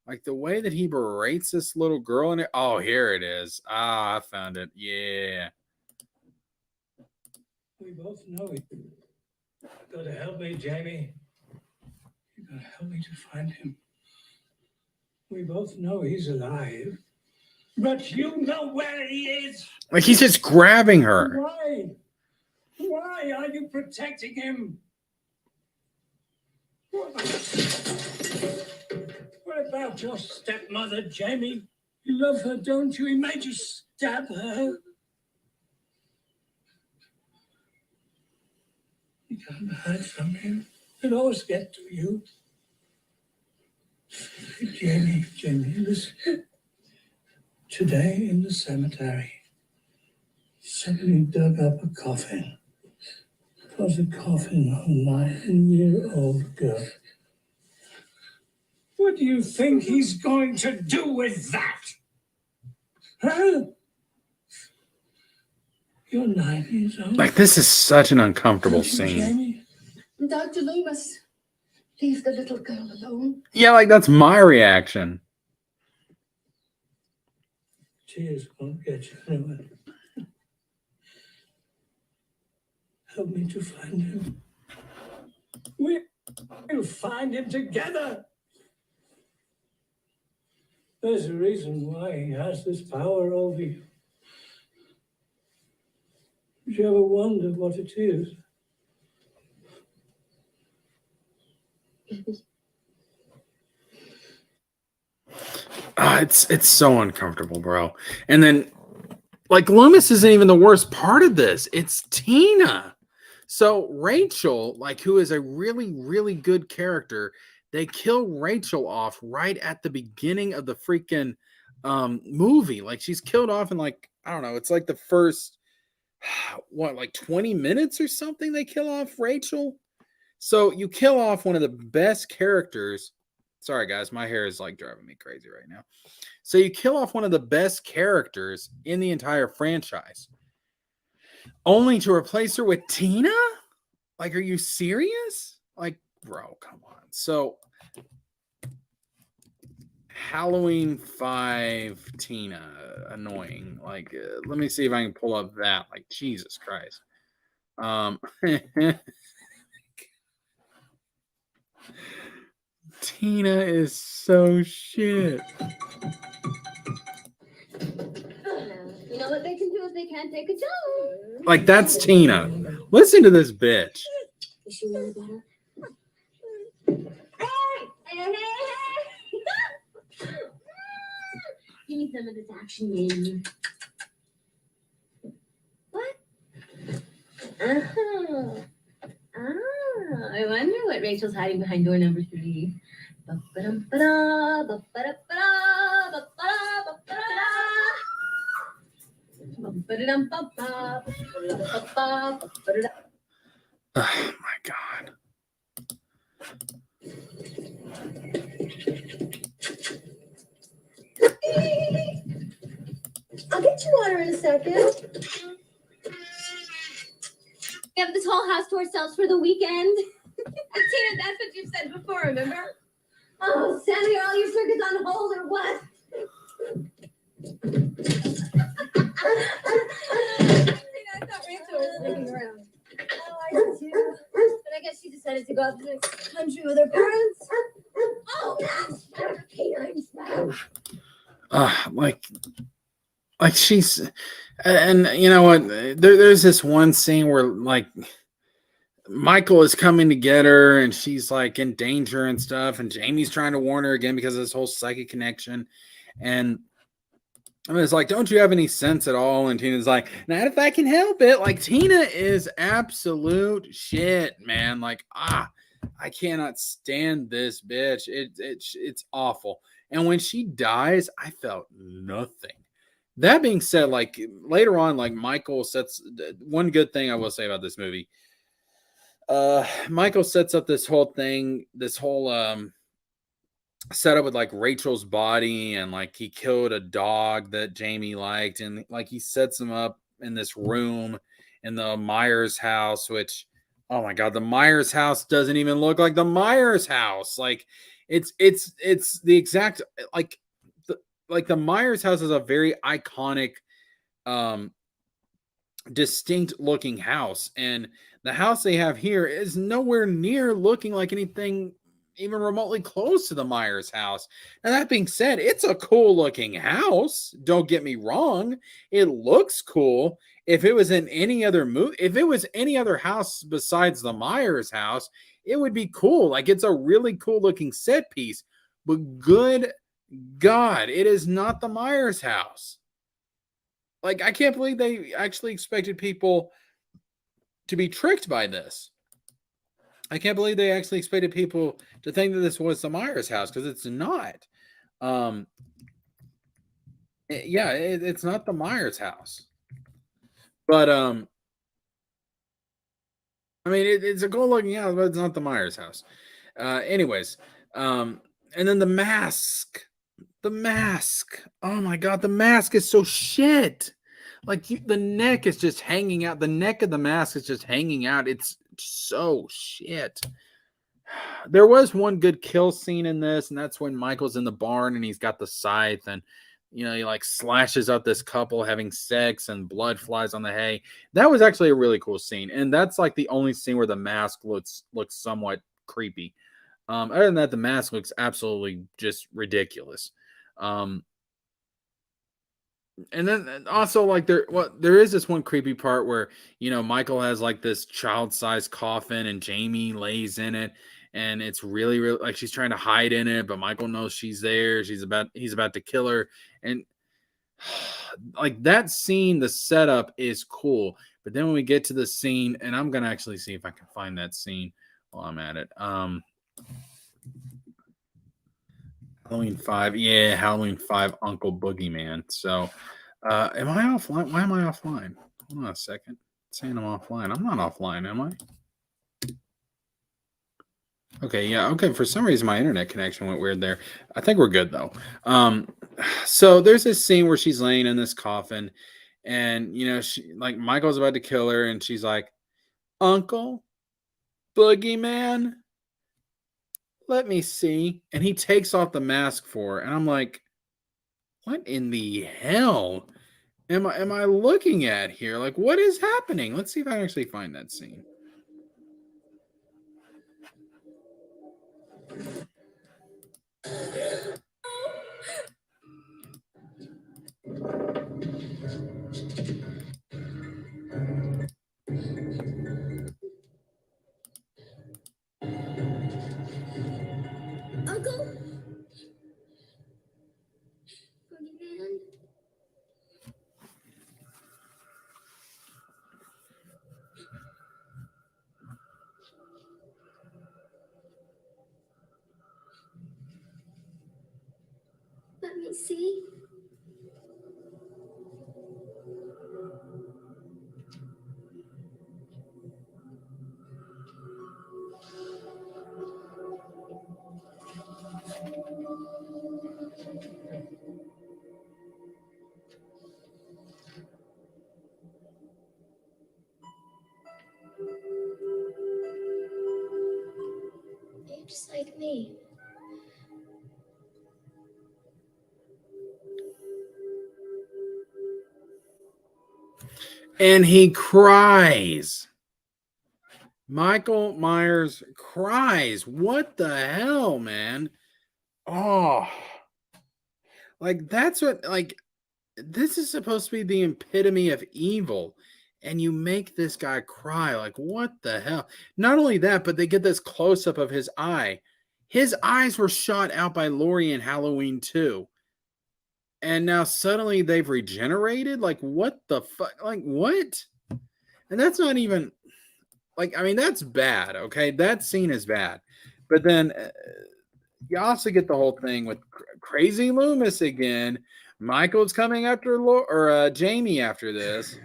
Like the way that he berates this little girl in it. Oh, here it is. Ah, I found it. Yeah. We both know it. You gotta help me, Jamie. You gotta help me to find him. We both know he's alive. But you know where he is. Like he's just grabbing her. Why? Why are you protecting him? What about your stepmother, Jamie? You love her, don't you? He made you stab her. You can't hide from him. He'll always get to you. Jamie, listen. Today in the cemetery, somebody dug up a coffin. It was a coffin of a 9-year-old girl. What do you think he's going to do with that? Huh? You're 9 years old. Like this is such an uncomfortable scene. Jamie? Dr. Loomis, leave the little girl alone. Yeah, like that's my reaction. Tears won't get you anywhere. Help me to find him. We'll find him together. There's a reason why he has this power over you. Did you ever wonder what it is? It's so uncomfortable, bro. And then, like, Loomis isn't even the worst part of this. It's Tina. So Rachel, like, who is a really, really good character, they kill Rachel off right at the beginning of the freaking movie. Like, she's killed off in, like, I don't know, it's like the first like 20 minutes or something. They kill off Rachel. So you kill off one of the best characters. Sorry, guys, my hair is like driving me crazy right now. So you kill off one of the best characters in the entire franchise, only to replace her with Tina? Like, are you serious? Like, bro, come on. So, Halloween 5 Tina, annoying. Like, let me see if I can pull up that. Like, Jesus Christ. Tina is so shit. You know what they can do if they can't take a job. Like, that's Tina. Listen to this bitch. Is she really better? Hey! Give me some of this action game. What? Oh. Ah, I wonder what Rachel's hiding behind door number 3. Oh my God. I'll get you water in a second. We have this whole house to ourselves for the weekend. Tina, that's what you said before, remember? Oh, Sammy, are all your circuits on hold or what? I thought Rachel was sticking around. Oh, I did too. But I guess she decided to go out to the country with her parents. Oh, that's canines now. Like she's, and you know what? There's this one scene where like Michael is coming to get her, and she's like in danger and stuff, and Jamie's trying to warn her again because of this whole psychic connection, and I mean, it's like, don't you have any sense at all? And Tina's like, not if I can help it. Like, Tina is absolute shit, man. Like, I cannot stand this bitch. It's awful. And when she dies, I felt nothing. That being said, like later on, like Michael sets one good thing I will say about this movie. Michael sets up this whole thing, this whole set up with like Rachel's body, and like he killed a dog that Jamie liked, and like he sets him up in this room in the Myers house, which, oh my God, the Myers house doesn't even look like the Myers house. Like it's the exact like the Myers house is a very iconic, distinct looking house, and the house they have here is nowhere near looking like anything even remotely close to the Myers house. Now, that being said, it's a cool looking house. Don't get me wrong. It looks cool. If it was in any other movie, if it was any other house besides the Myers house, it would be cool. Like, it's a really cool looking set piece, but good God, it is not the Myers house. Like, I can't believe they actually expected people to be tricked by this. I can't believe they actually expected people to think that this was the Myers house, because it's not. It's not the Myers house. But I mean, it's a cool looking house, but it's not the Myers house. Anyways, and then the mask. The mask. Oh my God, the mask is so shit. Like, the neck is just hanging out. The neck of the mask is just hanging out. It's so shit. There was one good kill scene in this, and that's when Michael's in the barn and he's got the scythe, and he like slashes up this couple having sex and blood flies on the hay. That was actually a really cool scene. And that's like the only scene where the mask looks somewhat creepy. Other than that, the mask looks absolutely just ridiculous. And then also like there is this one creepy part where Michael has like this child-sized coffin and Jamie lays in it, and it's really like she's trying to hide in it, but Michael knows she's there. He's about to kill her, and like that scene, the setup is cool, but then when we get to the scene, and I'm gonna actually see if I can find that scene while I'm at it. Halloween 5. Yeah, Halloween 5 Uncle Boogeyman. So, am I offline? Why am I offline? Hold on a second. It's saying I'm offline. I'm not offline, am I? Okay, yeah, okay. For some reason, my internet connection went weird there. I think we're good, though. So there's this scene where she's laying in this coffin, and, she like Michael's about to kill her, and she's like, Uncle Boogeyman? Let me see. And he takes off the mask for her. And I'm like, what in the hell am I looking at here? Like, what is happening? Let's see if I can actually find that scene. Uncle? Boogeyman? Let me see. You're just like me. And he cries. Michael Myers cries. What the hell, man? Oh, like that's what, like, this is supposed to be the epitome of evil, and you make this guy cry. Like, what the hell? Not only that, but they get this close up of his eye. His eyes were shot out by Laurie in Halloween 2. And now suddenly they've regenerated? Like, what the fuck? Like, what? And that's not even, like, I mean, that's bad, okay? That scene is bad. But then you also get the whole thing with Crazy Loomis again. Michael's coming after Jamie after this.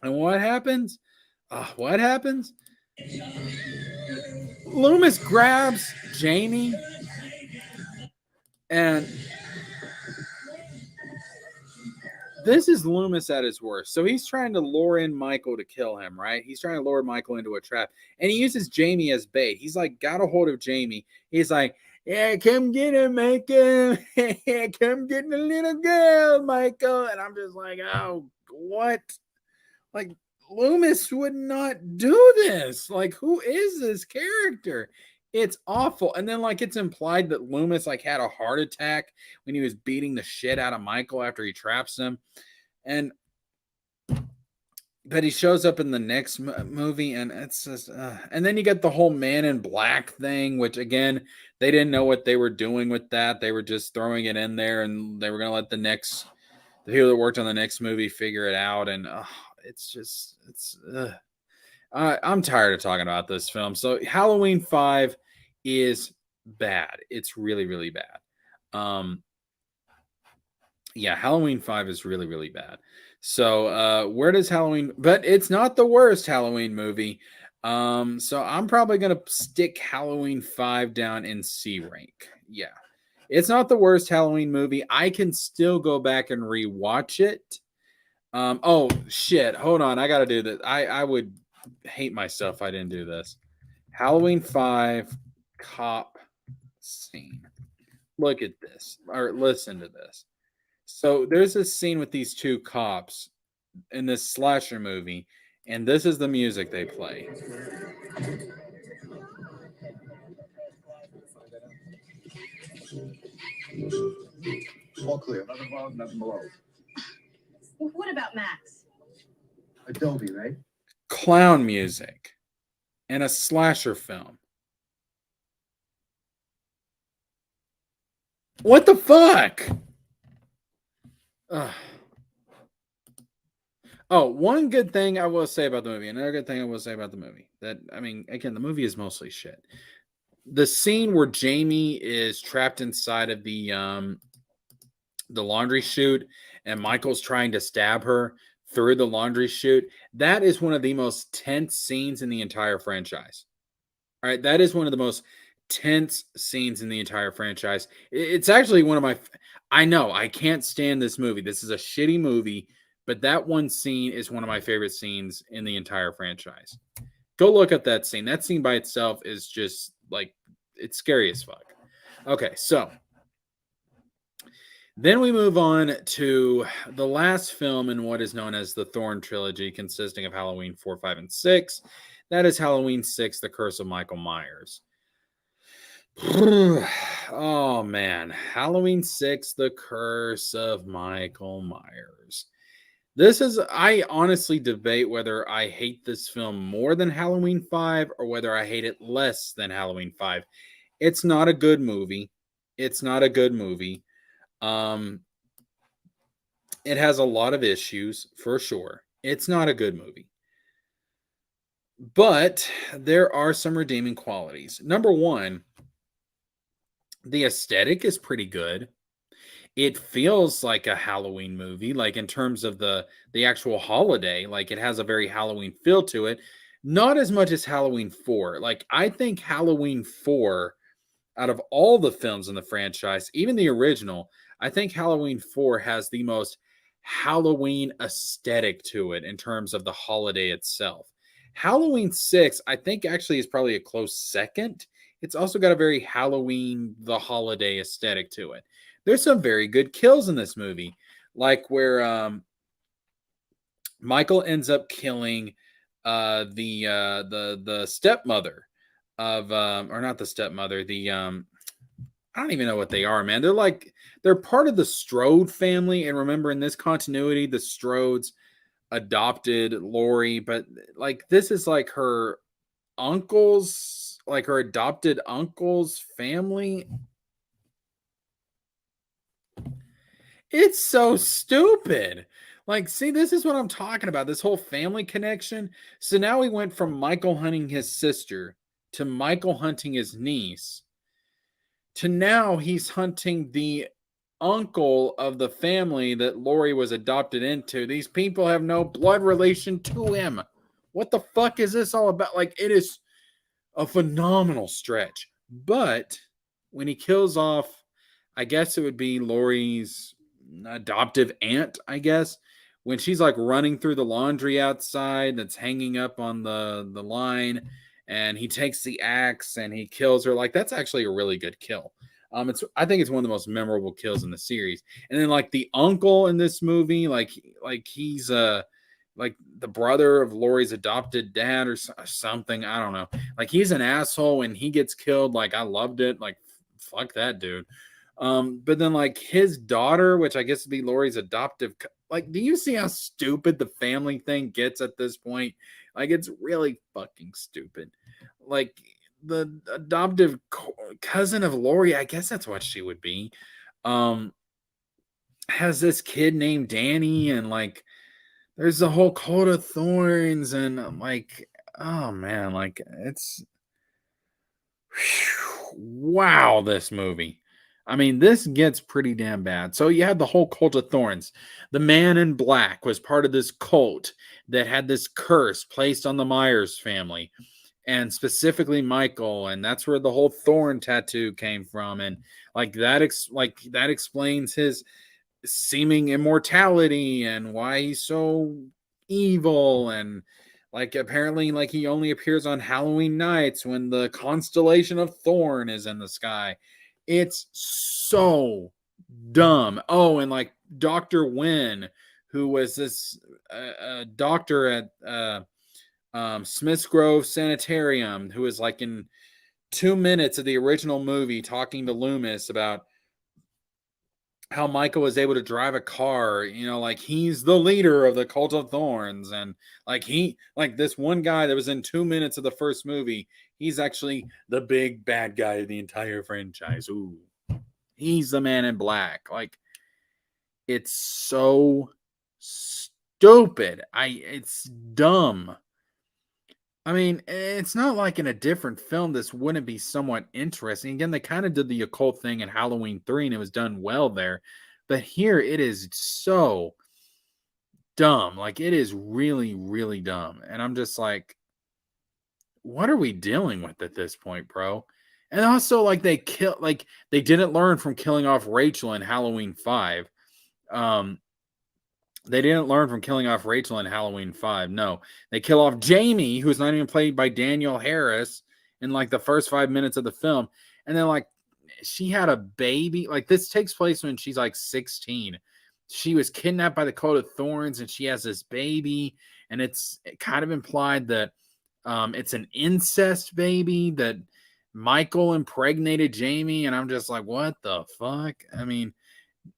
And what happens? What happens? Loomis grabs Jamie, and this is Loomis at his worst. So he's trying to lure in Michael to kill him, right? He's trying to lure Michael into a trap, and he uses Jamie as bait. He's like, got a hold of Jamie. He's like, yeah, come get him, Michael. Come get the little girl, Michael. And I'm just like, oh, what? Like, Loomis would not do this. Like, who is this character? It's awful. And then, like, it's implied that Loomis, like, had a heart attack when he was beating the shit out of Michael after he traps him. But he shows up in the next movie, and it's just, and then you get the whole Man in Black thing, which, again, they didn't know what they were doing with that. They were just throwing it in there, and they were going to let the people that worked on the next movie figure it out. And I'm tired of talking about this film. So Halloween 5 is bad. It's really, really bad. Yeah, Halloween 5 is really, really bad. So where does Halloween, but it's not the worst Halloween movie. So I'm probably going to stick Halloween 5 down in C rank. Yeah. It's not the worst Halloween movie. I can still go back and rewatch it. Oh shit. Hold on. I got to do this. I would hate myself if I didn't do this. Halloween 5 cop scene. Look at this, or listen to this. So there's a scene with these two cops in this slasher movie, and this is the music they play. All clear. Nothing above, nothing below. What about Max? Adobe, right? Clown music in a slasher film. What the fuck? Ugh. Oh, one good thing I will say about the movie. Another good thing I will say about the movie. That, I mean, again, the movie is mostly shit. The scene where Jamie is trapped inside of the laundry chute and Michael's trying to stab her through the laundry chute, that is one of the most tense scenes in the entire franchise. All right, that is one of the most tense scenes in the entire franchise. It's actually one of my I know, I can't stand this movie. This is a shitty movie, but that one scene is one of my favorite scenes in the entire franchise. Go look at that scene. That scene by itself is just like, it's scary as fuck. Okay, so then we move on to the last film in what is known as the Thorn trilogy, consisting of Halloween 4, 5, and 6. That is Halloween 6, The Curse of Michael Myers. Oh, man. Halloween 6, The Curse of Michael Myers. I honestly debate whether I hate this film more than Halloween 5 or whether I hate it less than Halloween 5. It's not a good movie. It's not a good movie. It has a lot of issues for sure. It's not a good movie. But there are some redeeming qualities. Number one, the aesthetic is pretty good. It feels like a Halloween movie, like in terms of the actual holiday, like it has a very Halloween feel to it. Not as much as Halloween 4. Like I think Halloween 4, out of all the films in the franchise, even the original, I think Halloween 4 has the most Halloween aesthetic to it in terms of the holiday itself. Halloween 6, I think actually is probably a close second. It's also got a very Halloween, the holiday aesthetic to it. There's some very good kills in this movie, like where Michael ends up killing the stepmother of or not the stepmother, the I don't even know what they are, man. They're part of the Strode family, and remember in this continuity, the Strodes adopted Lori, but like this is like her uncle's, like her adopted uncle's family. It's so stupid. Like, see, this is what I'm talking about. This whole family connection. So now we went from Michael hunting his sister to Michael hunting his niece to now he's hunting the uncle of the family that Lori was adopted into. These people have no blood relation to him. What the fuck is this all about? Like, it is a phenomenal stretch. But when he kills off, I guess it would be Lori's adoptive aunt, I guess, when she's like running through the laundry outside that's hanging up on the line, and he takes the axe and he kills her. Like, that's actually a really good kill. I think it's one of the most memorable kills in the series. And then like the uncle in this movie, like he's like the brother of Lori's adopted dad or something. I don't know. Like he's an asshole when he gets killed. Like I loved it. Like fuck that dude. But then like his daughter, which I guess would be Lori's adoptive, like, do you see how stupid the family thing gets at this point? Like, it's really fucking stupid. Like the adoptive cousin of Lori, I guess that's what she would be, has this kid named Danny, and like there's the whole coat of thorns, and like, oh man, like it's wow, this movie. I mean, this gets pretty damn bad. So you had the whole cult of thorns. The man in black was part of this cult that had this curse placed on the Myers family, and specifically Michael, and that's where the whole thorn tattoo came from. And like that, that explains his seeming immortality and why he's so evil. And like apparently like he only appears on Halloween nights when the constellation of Thorn is in the sky. It's so dumb. Oh, and like Dr. Wynn, who was this doctor at Smith's Grove Sanitarium, who was like in 2 minutes of the original movie talking to Loomis about how Michael was able to drive a car, like he's the leader of the Cult of Thorns. And like this one guy that was in 2 minutes of the first movie, he's actually the big bad guy of the entire franchise. Ooh, he's the Man in Black. Like, it's so stupid. It's dumb. I mean, it's not like in a different film this wouldn't be somewhat interesting. Again, they kind of did the occult thing in Halloween 3 and it was done well there. But here it is so dumb. Like, it is really, really dumb. And I'm just like, what are we dealing with at this point, bro? And also, like, they didn't learn from killing off Rachel in Halloween 5. They didn't learn from killing off Rachel in Halloween 5. No, they kill off Jamie, who's not even played by Danielle Harris, in like the first 5 minutes of the film. And then, like, she had a baby. Like, this takes place when she's like 16. She was kidnapped by the Code of Thorns and she has this baby. And it's kind of implied that it's an incest baby, that Michael impregnated Jamie. And I'm just like, what the fuck? I mean,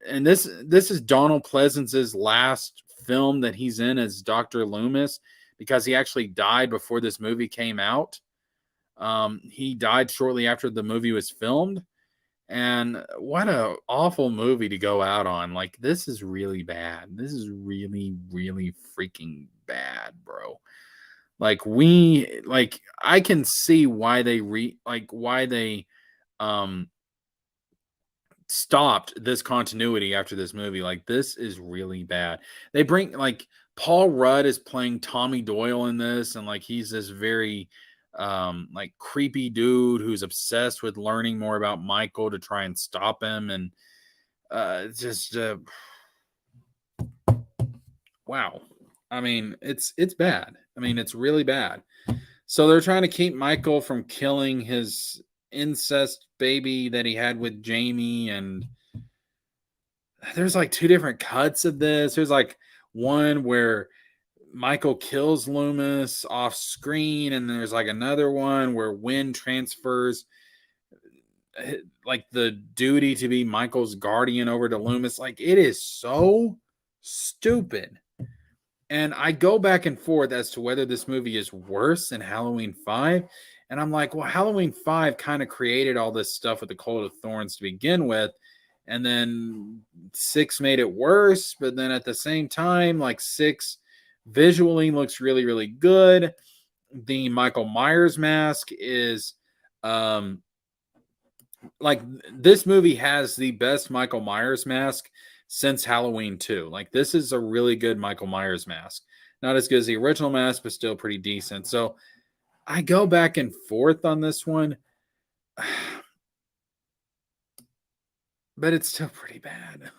and this is Donald Pleasance's last film that he's in as Dr. Loomis, because he actually died before this movie came out. He died shortly after the movie was filmed. And what a awful movie to go out on. Like, this is really bad. This is really, really freaking bad, bro. Like, I can see why they stopped this continuity after this movie. Like, this is really bad. They bring, like, Paul Rudd is playing Tommy Doyle in this, and like he's this very like creepy dude who's obsessed with learning more about Michael to try and stop him. And just wow. I mean, it's bad. I mean, it's really bad. So they're trying to keep Michael from killing his incest baby that he had with Jamie. And there's like two different cuts of this. There's like one where Michael kills Loomis off screen, and there's like another one where Wynn transfers like the duty to be Michael's guardian over to Loomis. Like, it is so stupid. And I go back and forth as to whether this movie is worse than Halloween 5. And I'm like, well, Halloween 5 kind of created all this stuff with the Cult of Thorns to begin with. And then 6 made it worse. But then at the same time, like, 6 visually looks really, really good. The Michael Myers mask is like, this movie has the best Michael Myers mask since Halloween 2. Like, this is a really good Michael Myers mask. Not as good as the original mask, but still pretty decent. So I go back and forth on this one. But it's still pretty bad.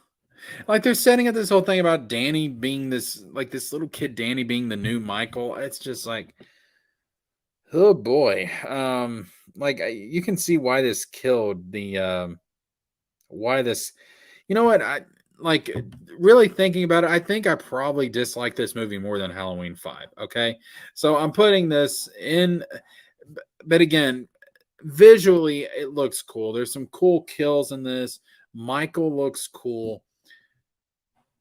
Like, they're setting up this whole thing about Danny being this little kid, Danny being the new Michael. It's just like, oh boy. Like, you can see why this killed the, why this, you know what? I like really thinking about it. I think I probably dislike this movie more than Halloween 5. Okay. So I'm putting this in, but again, visually it looks cool. There's some cool kills in this. Michael looks cool.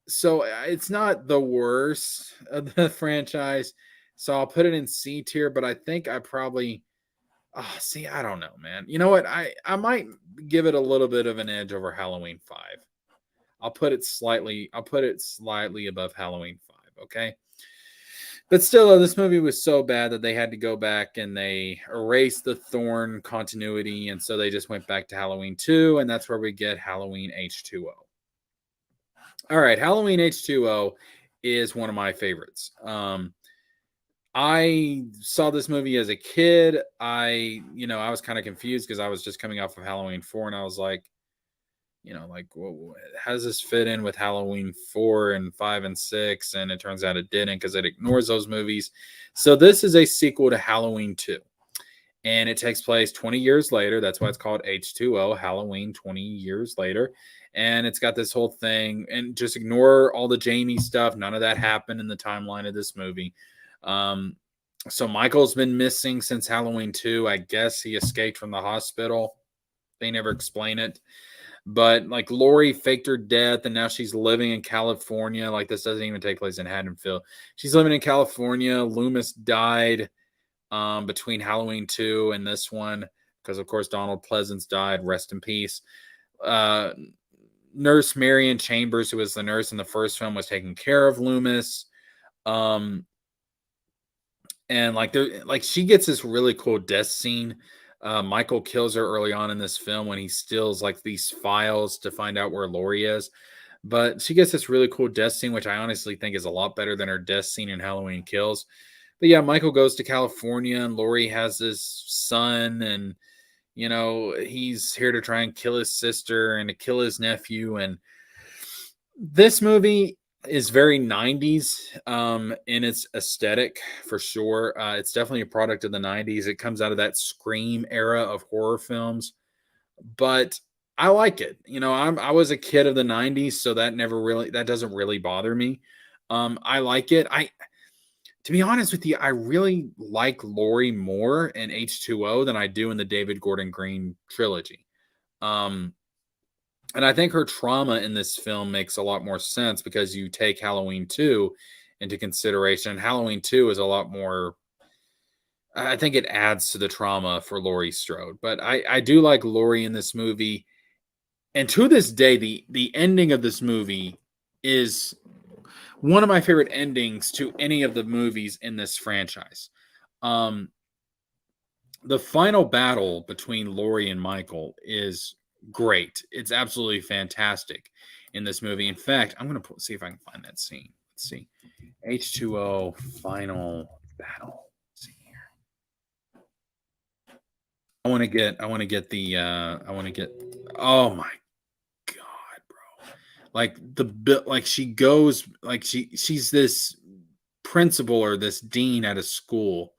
So it's not the worst of the franchise. So I'll put it in C tier, but I think I probably, I don't know, man. You know what? I might give it a little bit of an edge over Halloween 5. I'll put it slightly above Halloween 5. Okay. But still, this movie was so bad that they had to go back and they erased the Thorn continuity. And so they just went back to Halloween 2. And that's where we get Halloween H2O. All right. Halloween H2O is one of my favorites. I saw this movie as a kid. I was kind of confused because I was just coming off of Halloween 4. And I was like, well, how does this fit in with Halloween 4 and 5 and 6? And it turns out it didn't, because it ignores those movies. So this is a sequel to Halloween 2. and it takes place 20 years later. That's why it's called H2O, Halloween 20 years later. And it's got this whole thing, and just ignore all the Jamie stuff. None of that happened in the timeline of this movie. So Michael's been missing since Halloween 2. I guess he escaped from the hospital. They never explain it. But like Lori faked her death and now she's living in California. Like this doesn't even take place in Haddonfield. She's living in California. Loomis died between Halloween 2 and this one because, of course, Donald Pleasance died. Rest in peace. Nurse Marion Chambers, who was the nurse in the first film, was taking care of Loomis. And like she gets this really cool death scene. Michael kills her early on in this film when he steals like these files to find out where Lori is. But she gets this really cool death scene, which I honestly think is a lot better than her death scene in Halloween Kills. But yeah, Michael goes to California and Lori has this son, and you know, he's here to try and kill his sister and to kill his nephew. And this movie is very 90s in its aesthetic for sure. It's definitely a product of the 90s. It comes out of that Scream era of horror films, but I like it. You know, I was a kid of the 90s, so that doesn't really bother me. I like it. To be honest with you, I really like Lori more in H2O than I do in the David Gordon Green trilogy. And I think her trauma in this film makes a lot more sense because you take Halloween 2 into consideration. Halloween 2 is a lot more, I think it adds to the trauma for Laurie Strode. But I do like Laurie in this movie. And to this day, the ending of this movie is one of my favorite endings to any of the movies in this franchise. The final battle between Laurie and Michael is great. It's absolutely fantastic in this movie. In fact, I'm going to see if I can find that scene. Let's see. H2O final battle. Let's see here. I want to get oh my God, bro. Like she goes, like she's this principal or this dean at a school.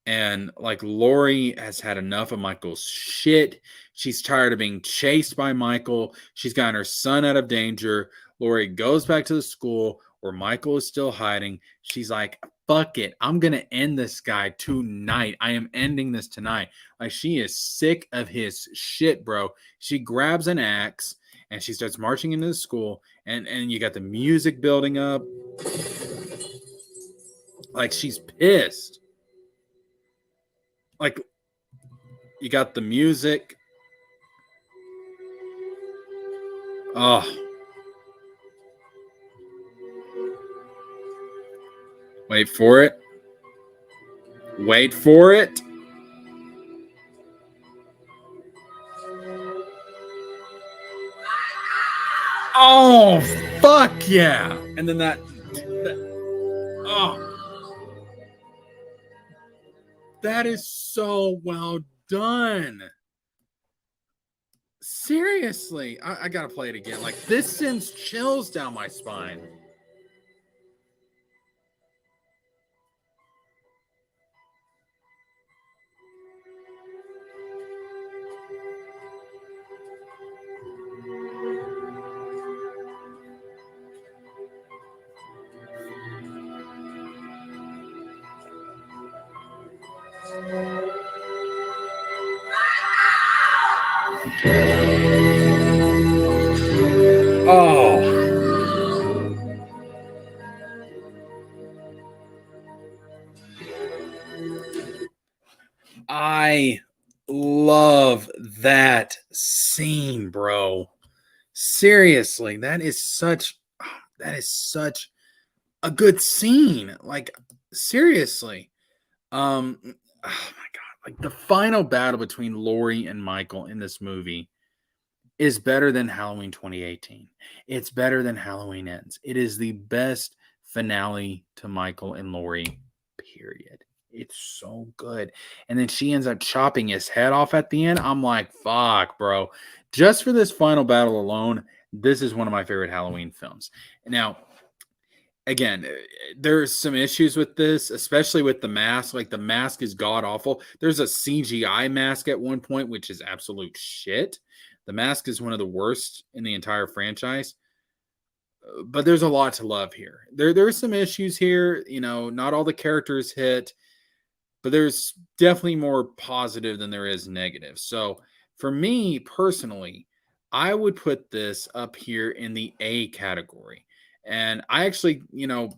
And like Lori has had enough of Michael's shit. She's tired of being chased by Michael. She's gotten her son out of danger. Lori goes back to the school where Michael is still hiding. She's like, fuck it. I'm going to end this guy tonight. I am ending this tonight. Like she is sick of his shit, bro. She grabs an axe and she starts marching into the school. And you got the music building up. Like she's pissed. Like, you got the music. Oh. Wait for it. Wait for it. Oh, fuck yeah. And then that oh. That is so well done. Seriously, I gotta play it again. Like this sends chills down my spine. Oh. I love that scene, bro. Seriously, that is such a good scene. Like seriously. Oh my God. Like the final battle between Lori and Michael in this movie is better than Halloween 2018. It's better than Halloween Ends. It is the best finale to Michael and Lori, period. It's so good. And then she ends up chopping his head off at the end. I'm like, fuck, bro. Just for this final battle alone, this is one of my favorite Halloween films. Now, again, there's some issues with this, especially with the mask. Like the mask is god awful. There's a CGI mask at one point, which is absolute shit. The mask is one of the worst in the entire franchise. But there's a lot to love here. There's some issues here. You know, not all the characters hit, but there's definitely more positive than there is negative. So for me personally, I would put this up here in the A category. And I actually, I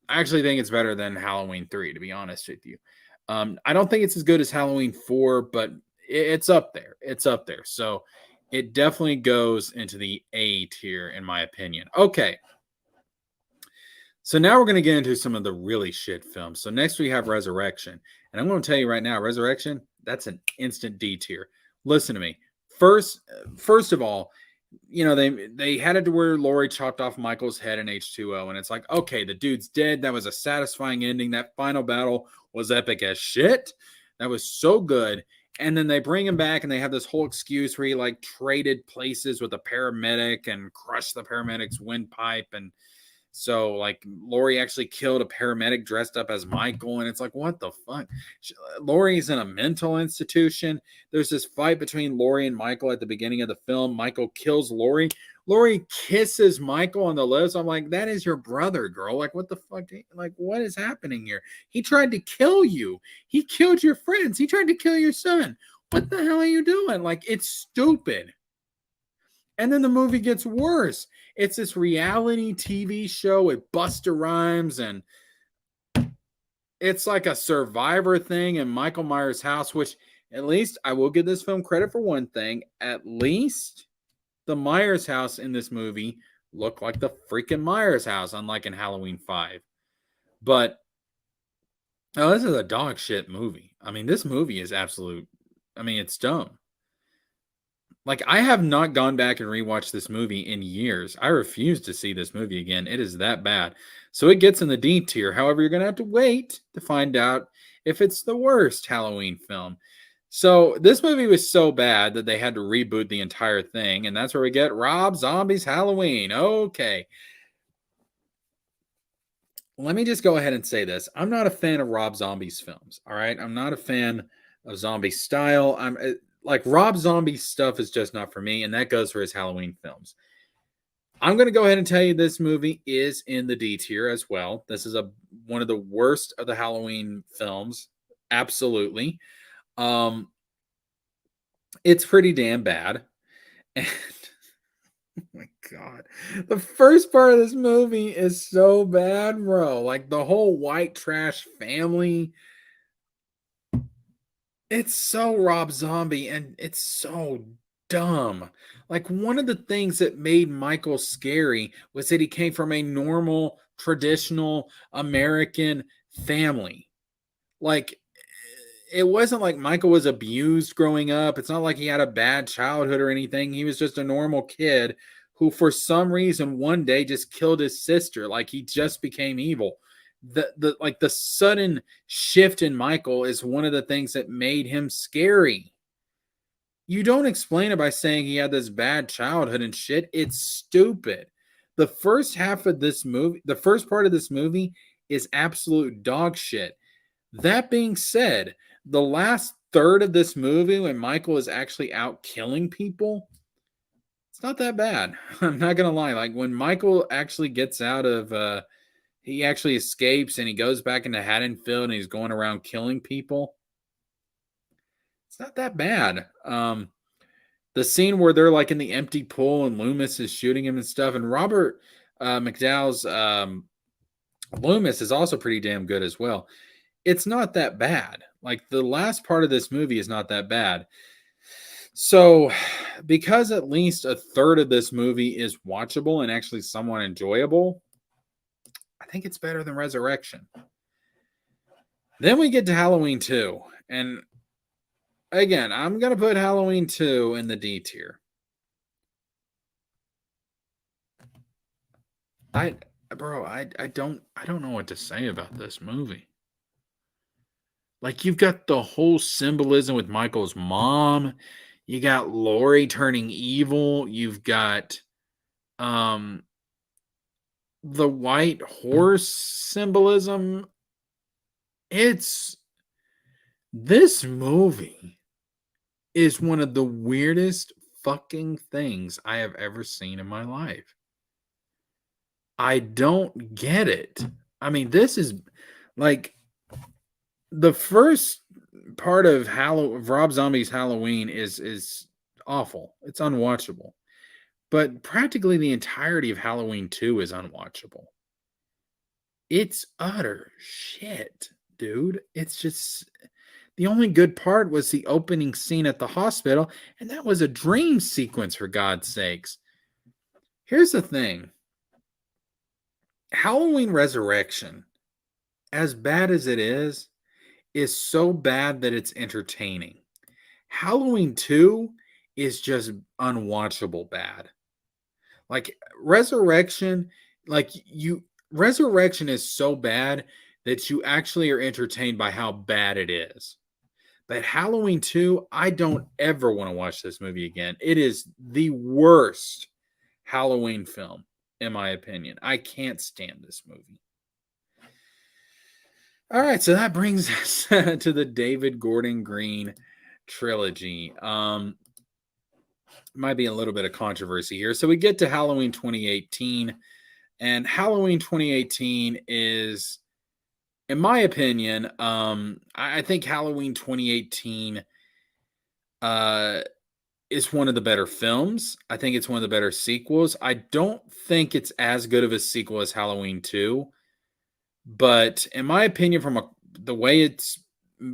actually think it's better than Halloween 3, to be honest with you. I don't think it's as good as Halloween 4, but it's up there. It's up there. So it definitely goes into the A tier, in my opinion. Okay. So now we're going to get into some of the really shit films. So next we have Resurrection. And I'm going to tell you right now, Resurrection, that's an instant D tier. Listen to me. First of all, they had it to where Laurie chopped off Michael's head in H2O, and it's like, okay, the dude's dead. That was a satisfying ending. That final battle was epic as shit. That was so good. And then they bring him back, and they have this whole excuse where he like traded places with a paramedic and crushed the paramedic's windpipe, and so, like, Laurie actually killed a paramedic dressed up as Michael, and it's like, what the fuck? Laurie's in a mental institution. There's this fight between Laurie and Michael at the beginning of the film. Michael kills Laurie. Laurie kisses Michael on the lips. I'm like, that is your brother, girl. Like, what the fuck? Like, what is happening here? He tried to kill you. He killed your friends. He tried to kill your son. What the hell are you doing? Like, it's stupid. And then the movie gets worse. It's this reality TV show with Busta Rhymes, and it's like a Survivor thing in Michael Myers' house, which at least I will give this film credit for one thing. At least the Myers house in this movie looked like the freaking Myers house, unlike in Halloween 5. But, oh, this is a dog shit movie. I mean, this movie is it's dumb. Like, I have not gone back and rewatched this movie in years. I refuse to see this movie again. It is that bad. So it gets in the D tier. However, you're going to have to wait to find out if it's the worst Halloween film. So this movie was so bad that they had to reboot the entire thing. And that's where we get Rob Zombie's Halloween. Okay. Let me just go ahead and say this. I'm not a fan of Rob Zombie's films. All right. I'm not a fan of zombie style. Like, Rob Zombie's stuff is just not for me, and that goes for his Halloween films. I'm going to go ahead and tell you this movie is in the D tier as well. This is one of the worst of the Halloween films. Absolutely. It's pretty damn bad. And oh my God. The first part of this movie is so bad, bro. Like, the whole white trash family. It's so Rob Zombie, and it's so dumb. Like, one of the things that made Michael scary was that he came from a normal, traditional American family. Like, it wasn't like Michael was abused growing up. It's not like he had a bad childhood or anything. He was just a normal kid who, for some reason, one day just killed his sister. Like, he just became evil. The sudden shift in Michael is one of the things that made him scary. You don't explain it by saying he had this bad childhood and shit. It's stupid. The first part of this movie is absolute dog shit. That being said, the last third of this movie, when Michael is actually out killing people, it's not that bad. I'm not gonna lie. Like, when Michael actually gets out of he actually escapes and he goes back into Haddonfield and he's going around killing people, it's not that bad. The scene where they're like in the empty pool and Loomis is shooting him and stuff, and Robert McDowell's Loomis is also pretty damn good as well. It's not that bad. Like, the last part of this movie is not that bad. So, because at least a third of this movie is watchable and actually somewhat enjoyable, I think it's better than Resurrection. Then we get to Halloween 2. And again, I'm going to put Halloween 2 in the D tier. I don't know what to say about this movie. Like, you've got the whole symbolism with Michael's mom. You got Laurie turning evil. You've got the white horse symbolism. This movie is one of the weirdest fucking things I have ever seen in my life. I don't get it. I mean, this is like the first part of Rob Zombie's Halloween is awful. It's unwatchable. But practically the entirety of Halloween 2 is unwatchable. It's utter shit, dude. It's just the only good part was the opening scene at the hospital, and that was a dream sequence, for God's sakes. Here's the thing. Halloween Resurrection, as bad as it is so bad that it's entertaining. Halloween 2 is just unwatchable bad. Like Resurrection is so bad that you actually are entertained by how bad it is. But Halloween 2, I don't ever want to watch this movie again. It is the worst Halloween film, in my opinion. I can't stand this movie. All right, so that brings us to the David Gordon Green trilogy. Might be a little bit of controversy here. So we get to Halloween 2018, and Halloween 2018 is, in my opinion, I think Halloween 2018 is one of the better films. I think it's one of the better sequels. I don't think it's as good of a sequel as Halloween 2. But in my opinion, from the way it's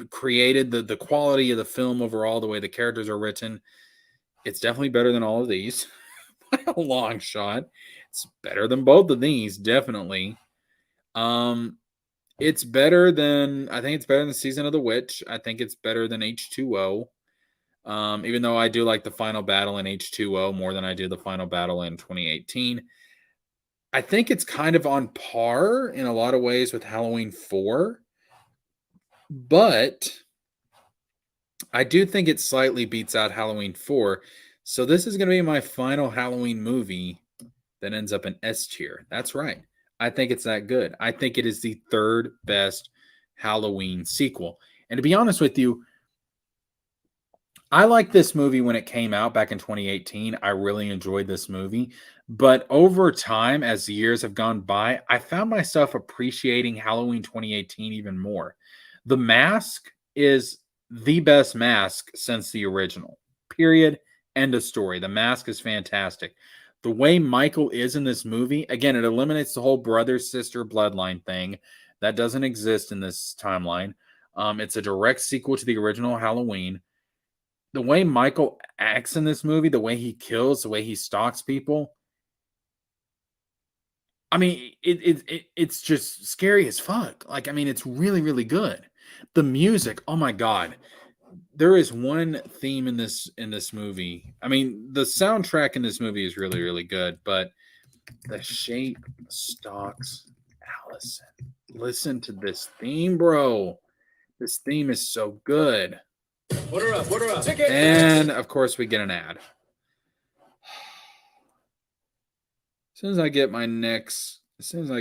created, the quality of the film overall, the way the characters are written, it's definitely better than all of these. By a long shot. It's better than both of these, definitely. It's better than, I think it's better than Season of the Witch. I think it's better than H2O. Even though I do like the final battle in H2O more than I do the final battle in 2018. I think it's kind of on par in a lot of ways with Halloween 4, but I do think it slightly beats out Halloween 4. So this is going to be my final Halloween movie that ends up in S tier. That's right. I think it's that good. I think it is the third best Halloween sequel. And to be honest with you, I liked this movie when it came out back in 2018. I really enjoyed this movie. But over time, as the years have gone by, I found myself appreciating Halloween 2018 even more. The mask is the best mask since the original. Period. End of story. The mask is fantastic. The way Michael is in this movie, again, it eliminates the whole brother-sister bloodline thing. That doesn't exist in this timeline. It's a direct sequel to the original Halloween. The way Michael acts in this movie, the way he kills, the way he stalks people, I mean, it's just scary as fuck. Like, I mean, it's really, really good. The music, oh my God. There is one theme in this movie. I mean, the soundtrack in this movie is really, really good, but the shape stalks Allison. Listen to this theme, bro. This theme is so good. Put her up. Ticket. And of course, we get an ad. As soon as I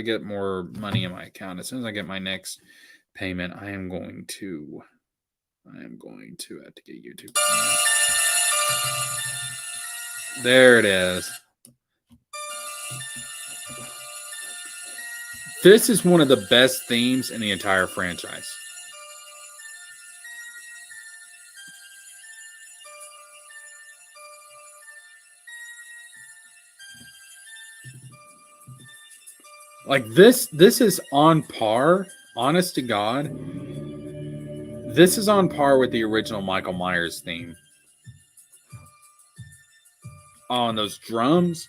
get more money in my account, as soon as I get my next payment, I am going to have to get YouTube. There it is. This is one of the best themes in the entire franchise. Like this is on par, honest to God. This is on par with the original Michael Myers theme. Oh, and those drums.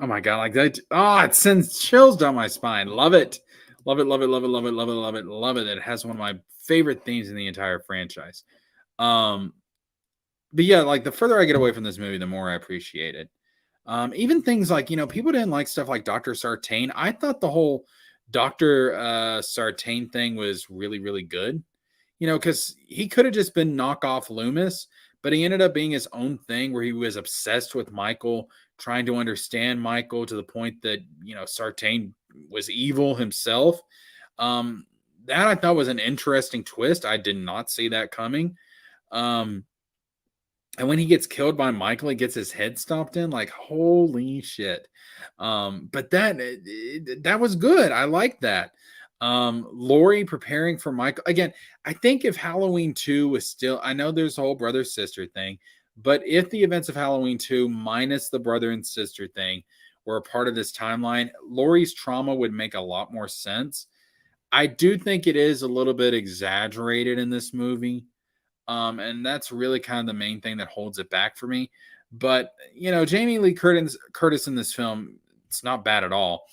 Oh my God, like that. Oh, it sends chills down my spine. Love it. Love it, love it, love it, love it, love it, love it, love it. It has one of my favorite themes in the entire franchise. But yeah, like the further I get away from this movie, the more I appreciate it. Even things like, people didn't like stuff like Dr. Sartain. I thought the whole Dr. Sartain thing was really, really good. Because he could have just been knockoff Loomis, but he ended up being his own thing where he was obsessed with Michael, trying to understand Michael to the point that, Sartain was evil himself. That I thought was an interesting twist. I did not see that coming. And when he gets killed by Michael, he gets his head stomped in. Like, holy shit! But that was good. I like that. Laurie preparing for Michael again. I think if Halloween 2 was still, I know there's a whole brother sister thing, but if the events of Halloween 2 minus the brother and sister thing were a part of this timeline, Laurie's trauma would make a lot more sense. I do think it is a little bit exaggerated in this movie. And that's really kind of the main thing that holds it back for me. But, Jamie Lee Curtis in this film, it's not bad at all.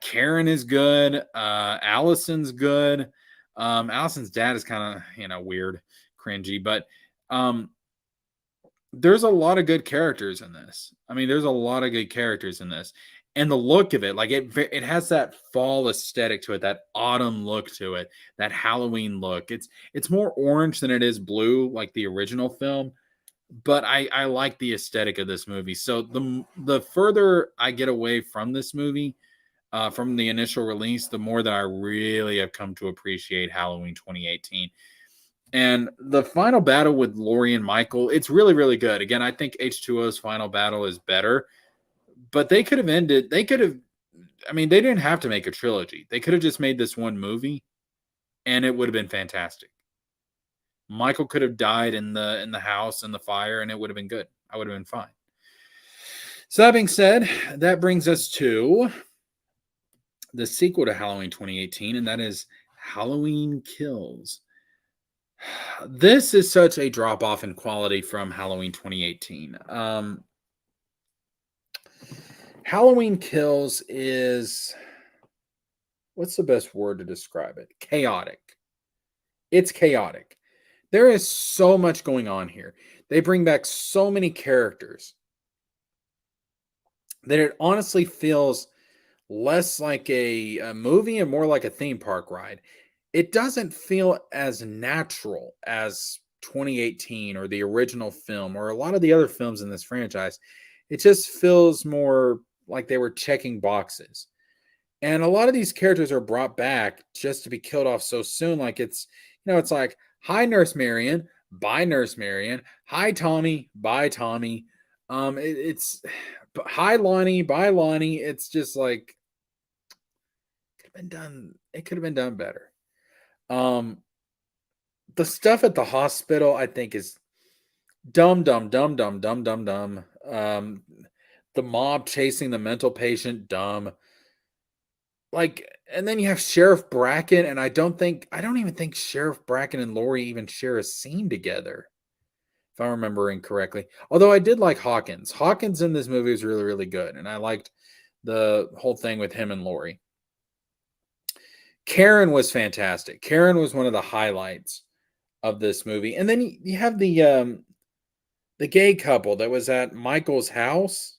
Karen is good. Allison's good. Allison's dad is kind of, weird, cringy, but there's a lot of good characters in this. I mean, there's a lot of good characters in this. And the look of it, like it has that fall aesthetic to it, that autumn look to it, that Halloween look. It's more orange than it is blue, like the original film. But I like the aesthetic of this movie. So the further I get away from this movie, from the initial release, the more that I really have come to appreciate Halloween 2018. And the final battle with Laurie and Michael, it's really, really good. Again, I think H2O's final battle is better. But they could have they didn't have to make a trilogy. They could have just made this one movie and it would have been fantastic. Michael could have died in the house in the fire and it would have been good. I would have been fine. So that being said, that brings us to the sequel to Halloween 2018, and that is Halloween Kills. This is such a drop off in quality from Halloween 2018. Halloween Kills is, what's the best word to describe it? Chaotic. It's chaotic. There is so much going on here. They bring back so many characters that it honestly feels less like a movie and more like a theme park ride. It doesn't feel as natural as 2018 or the original film or a lot of the other films in this franchise. It just feels more like they were checking boxes. And a lot of these characters are brought back just to be killed off so soon. Like it's like, hi, Nurse Marion, bye, Nurse Marion. Hi, Tommy, bye, Tommy. It's hi, Lonnie, bye, Lonnie. It's just like, it could have been done better. The stuff at the hospital, I think, is dumb. The mob chasing the mental patient, dumb. Like, and then you have Sheriff Bracken, and I don't even think Sheriff Bracken and Laurie even share a scene together, if I'm remembering correctly. Although I did like Hawkins. Hawkins in this movie was really, really good, and I liked the whole thing with him and Laurie. Karen was fantastic. Karen was one of the highlights of this movie. And then you have the gay couple that was at Michael's house.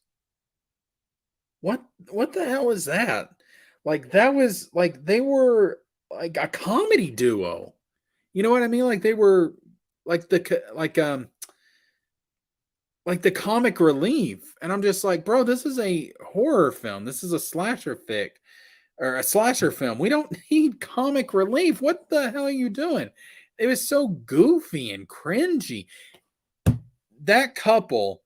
What the hell is that? Like, that was like, they were like a comedy duo. You know what I mean? Like, they were like the comic relief. And I'm just like, bro, this is a horror film. This is a slasher fic or a slasher film. We don't need comic relief. What the hell are you doing? It was so goofy and cringy. That couple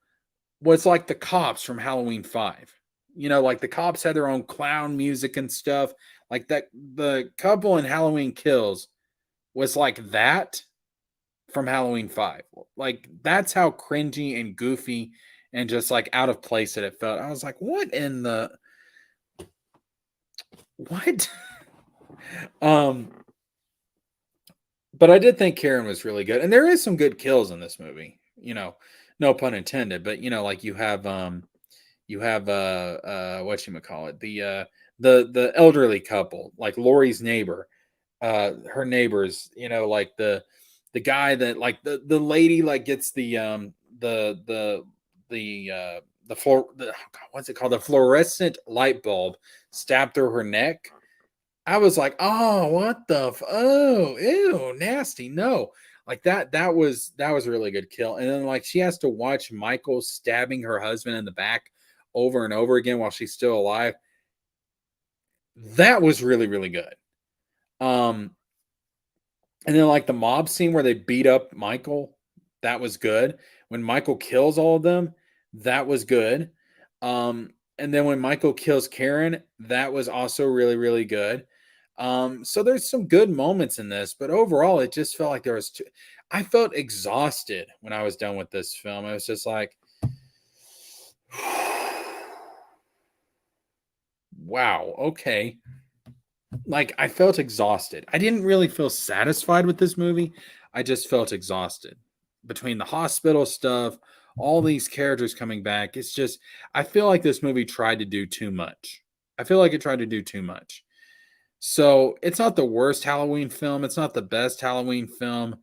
was like the cops from Halloween 5. Like the cops had their own clown music and stuff. Like that, the couple in Halloween Kills was like that from Halloween 5. Like, that's how cringy and goofy and just like out of place that it felt. I was like, what in the what? But I did think Karen was really good. And there is some good kills in this movie, no pun intended, but like you have whatchamacallit, the elderly couple, like Laurie's neighbor, her neighbors, like the the guy that like the lady like gets the what's it called, the fluorescent light bulb stabbed through her neck. I was like, oh, what the oh, ew, nasty. No. Like that was a really good kill. And then like she has to watch Michael stabbing her husband in the back over and over again while she's still alive. That was really, really good. And then like the mob scene where they beat up Michael, that was good. When Michael kills all of them, that was good. And then when Michael kills Karen, that was also really, really good. So there's some good moments in this, but overall, it just felt like there was I felt exhausted when I was done with this film. I was just like, wow, okay. Like I felt exhausted. I didn't really feel satisfied with this movie. I just felt exhausted between the hospital stuff, all these characters coming back. It's just, I feel like this movie tried to do too much. I feel like it tried to do too much. So it's not the worst Halloween film. It's not the best Halloween film.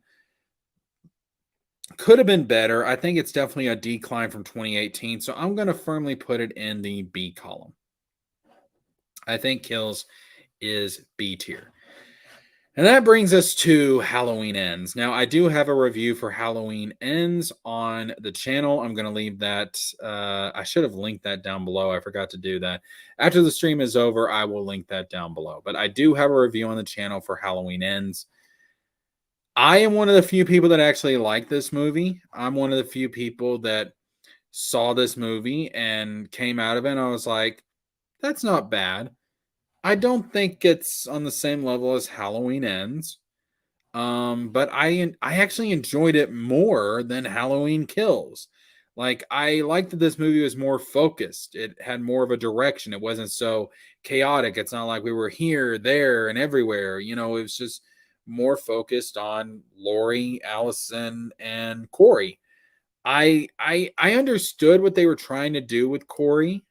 Could have been better. I think it's definitely a decline from 2018. So I'm going to firmly put it in the B column. I think Kills is B tier. And that brings us to Halloween Ends. Now, I do have a review for Halloween Ends on the channel. I'm going to leave that. I should have linked that down below. I forgot to do that. After the stream is over, I will link that down below. But I do have a review on the channel for Halloween Ends. I am one of the few people that actually like this movie. I'm one of the few people that saw this movie and came out of it, and I was like, that's not bad. I don't think it's on the same level as Halloween Ends, but I actually enjoyed it more than Halloween Kills. Like, I liked that this movie was more focused. It had more of a direction. It wasn't so chaotic. It's not like we were here, there, and everywhere. You know, it was just more focused on Lori, Allison, and Corey. I understood what they were trying to do with Corey.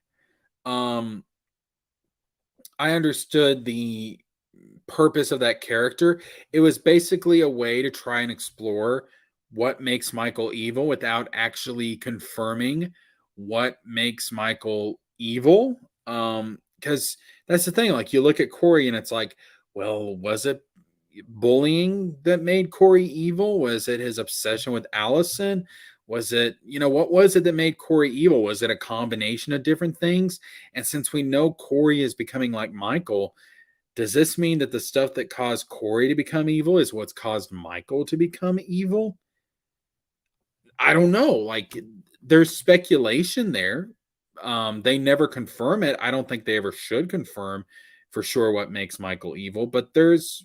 I understood the purpose of that character. It was basically a way to try and explore what makes Michael evil without actually confirming what makes Michael evil. Because that's the thing. Like, you look at Corey and it's like, well, was it bullying that made Corey evil? Was it his obsession with Allison? Was it, what was it that made Corey evil? Was it a combination of different things? And since we know Corey is becoming like Michael, does this mean that the stuff that caused Corey to become evil is what's caused Michael to become evil? I don't know. Like, there's speculation there. They never confirm it. I don't think they ever should confirm for sure what makes Michael evil, but there's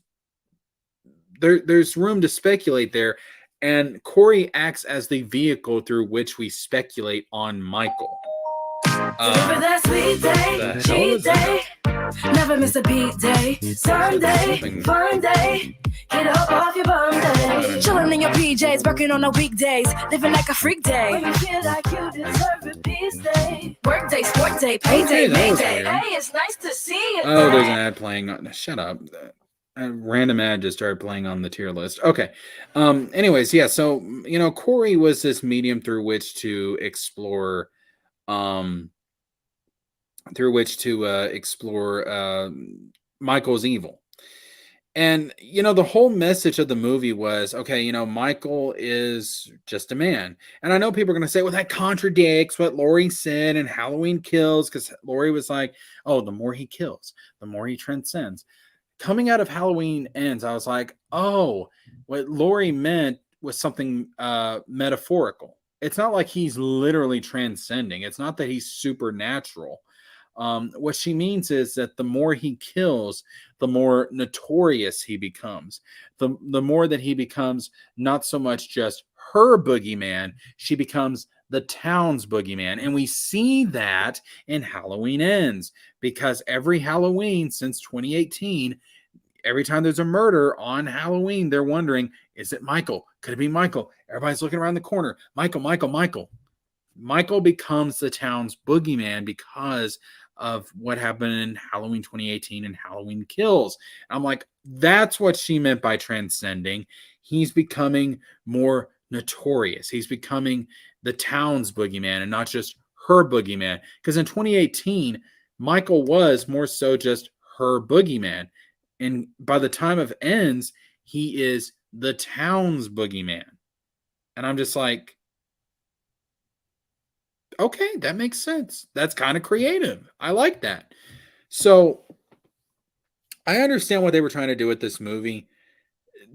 room to speculate there. And Corey acts as the vehicle through which we speculate on Michael. That sweet day, cheat day, never miss a beat day, Sunday, fun day, get up off your bum day, chilling in your PJs, working on the weekdays, living like a freak day, when you feel like you deserve a peace day, work day, sport day, payday, mayday, hey, it's nice to see you. Oh, there's an ad playing. Shut up. A random ad just started playing on the tier list. Okay. Anyways, yeah. So, Corey was this medium through which to explore, Michael's evil. And, the whole message of the movie was, okay, Michael is just a man. And I know people are going to say, well, that contradicts what Lori said in Halloween Kills, because Lori was like, oh, the more he kills, the more he transcends. Coming out of Halloween Ends, I was like, oh, what Lori meant was something metaphorical. It's not like he's literally transcending. It's not that he's supernatural. What she means is that the more he kills, the more notorious he becomes. The more that he becomes not so much just her boogeyman, she becomes the town's boogeyman. And we see that in Halloween Ends, because every Halloween since 2018, every time there's a murder on Halloween, they're wondering, is it Michael? Could it be Michael? Everybody's looking around the corner. Michael. Michael becomes the town's boogeyman because of what happened in Halloween 2018 and Halloween Kills. And I'm like, that's what she meant by transcending. He's becoming more notorious. He's becoming the town's boogeyman and not just her boogeyman. Because in 2018, Michael was more so just her boogeyman. And by the time of Ends, he is the town's boogeyman. And I'm just like, okay, that makes sense. That's kind of creative. I like that. So I understand what they were trying to do with this movie.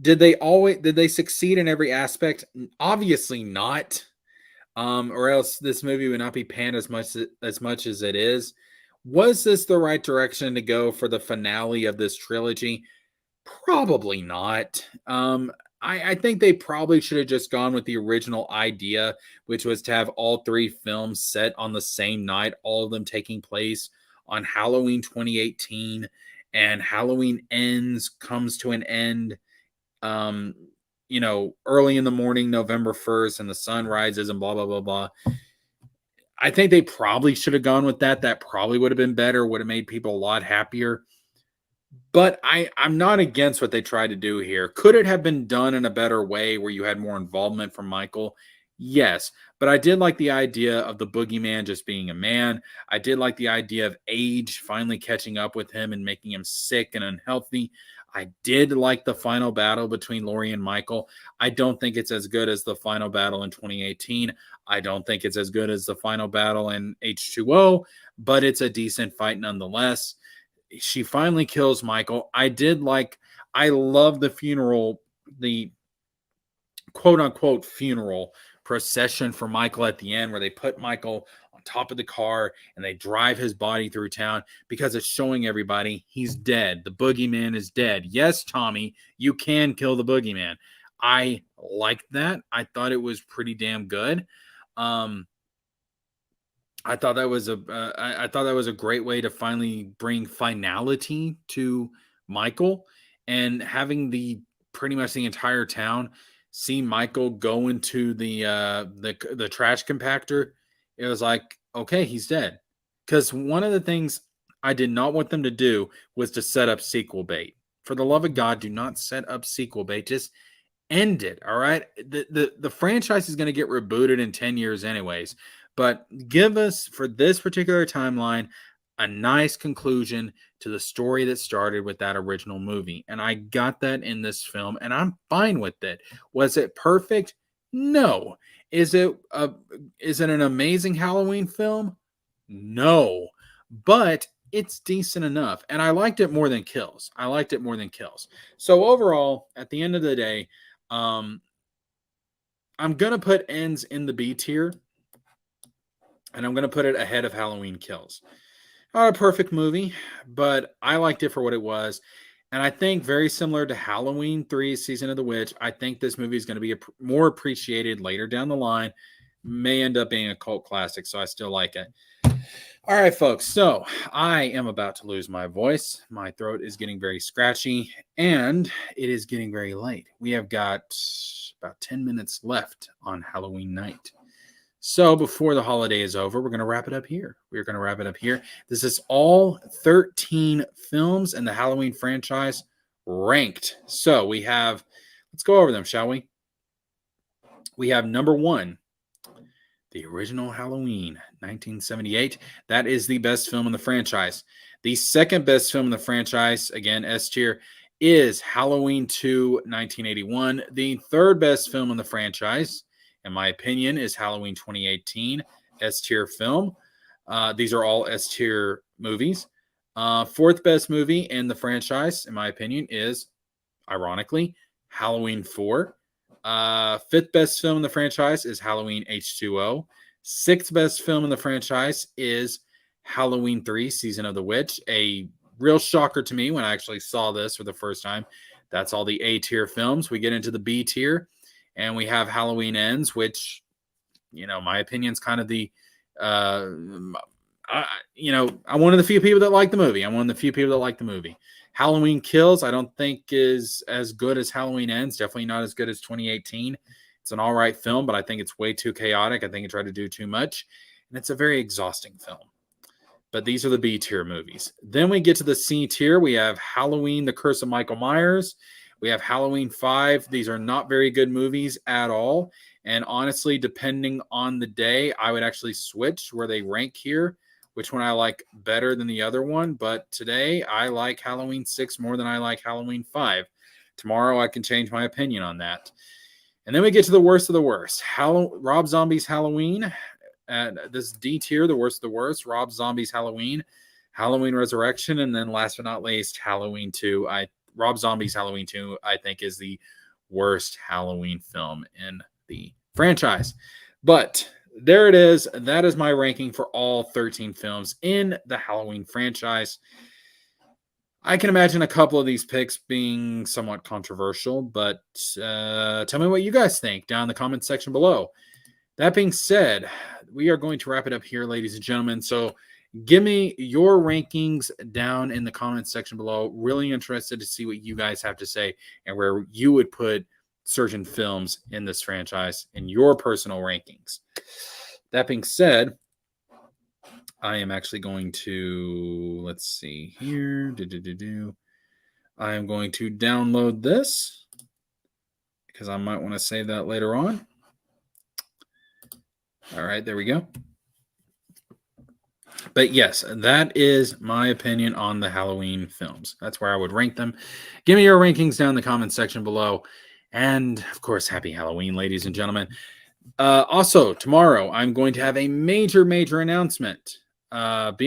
Did they succeed in every aspect? Obviously not. Or else this movie would not be panned as much as it is. Was this the right direction to go for the finale of this trilogy? Probably not. I think they probably should have just gone with the original idea, which was to have all three films set on the same night, all of them taking place on Halloween 2018, and Halloween Ends comes to an end, early in the morning, November 1st, and the sun rises and blah, blah, blah, blah. I think they probably should have gone with that. That probably would have been better, would have made people a lot happier. But I'm not against what they tried to do here. Could it have been done in a better way where you had more involvement from Michael? Yes. But I did like the idea of the boogeyman just being a man. I did like the idea of age finally catching up with him and making him sick and unhealthy. I did like the final battle between Laurie and Michael. I don't think it's as good as the final battle in 2018. I don't think it's as good as the final battle in H2O, but it's a decent fight nonetheless. She finally kills Michael. I love the funeral, the quote unquote funeral procession for Michael at the end, where they put Michael on top of the car and they drive his body through town, because it's showing everybody he's dead. The boogeyman is dead. Yes, Tommy, you can kill the boogeyman. I liked that. I thought it was pretty damn good. I thought that was a great way to finally bring finality to Michael, and having pretty much the entire town see Michael go into the trash compactor. It was like, okay, he's dead. Because one of the things I did not want them to do was to set up sequel bait. For the love of God, do not set up sequel bait. Just end it. All right. The franchise is going to get rebooted in 10 years anyways. But give us, for this particular timeline, a nice conclusion to the story that started with that original movie. And I got that in this film, and I'm fine with it. Was it perfect? No. Is it an amazing Halloween film? No. But it's decent enough. And I liked it more than Kills. So overall, at the end of the day, I'm going to put Ends in the B tier. And I'm going to put it ahead of Halloween Kills. Not a perfect movie, but I liked it for what it was. And I think very similar to Halloween 3 Season of the Witch, I think this movie is going to be more appreciated later down the line. May end up being a cult classic, so I still like it. All right, folks. So I am about to lose my voice. My throat is getting very scratchy, and it is getting very late. We have got about 10 minutes left on Halloween night. So before the holiday is over, we're going to wrap it up here. This is all 13 films in the Halloween franchise ranked. So let's go over them, shall we? We have number 1, the original Halloween, 1978. That is the best film in the franchise. The second best film in the franchise, again, S tier, is Halloween 2, 1981. The third best film in the franchise, in my opinion, is Halloween 2018, S-tier film. These are all S-tier movies. Fourth best movie in the franchise, in my opinion, is, ironically, Halloween 4. Fifth best film in the franchise is Halloween H2O. Sixth best film in the franchise is Halloween 3, Season of the Witch. A real shocker to me when I actually saw this for the first time. That's all the A-tier films. We get into the B tier. And we have Halloween Ends, which, my opinion is kind of I'm one of the few people that like the movie. Halloween Kills, I don't think is as good as Halloween Ends. Definitely not as good as 2018. It's an all right film, but I think it's way too chaotic. I think it tried to do too much. And it's a very exhausting film. but these are the B tier movies. Then we get to the C tier. We have Halloween, The Curse of Michael Myers. We have Halloween 5. These are not very good movies at all. And honestly, depending on the day, I would actually switch where they rank here, which one I like better than the other one. But today, I like Halloween 6 more than I like Halloween 5. Tomorrow, I can change my opinion on that. And then we get to the worst of the worst. Rob Zombie's Halloween. This D tier, the worst of the worst. Rob Zombie's Halloween. Halloween Resurrection. And then last but not least, Halloween 2. Rob Zombie's Halloween 2, I think, is the worst Halloween film in the franchise. But there it is. That is my ranking for all 13 films in the Halloween franchise. I can imagine a couple of these picks being somewhat controversial, but tell me what you guys think down in the comments section below. That being said, we are going to wrap it up here, ladies and gentlemen. So give me your rankings down in the comments section below. Really interested to see what you guys have to say and where you would put certain films in this franchise in your personal rankings. That being said, I am actually going to, let's see here. I am going to download this because I might want to save that later on. All right, there we go. But yes, that is my opinion on the Halloween films. That's where I would rank them. Give me your rankings down in the comments section below. And of course, happy Halloween, ladies and gentlemen. Also, tomorrow, I'm going to have a major announcement. Be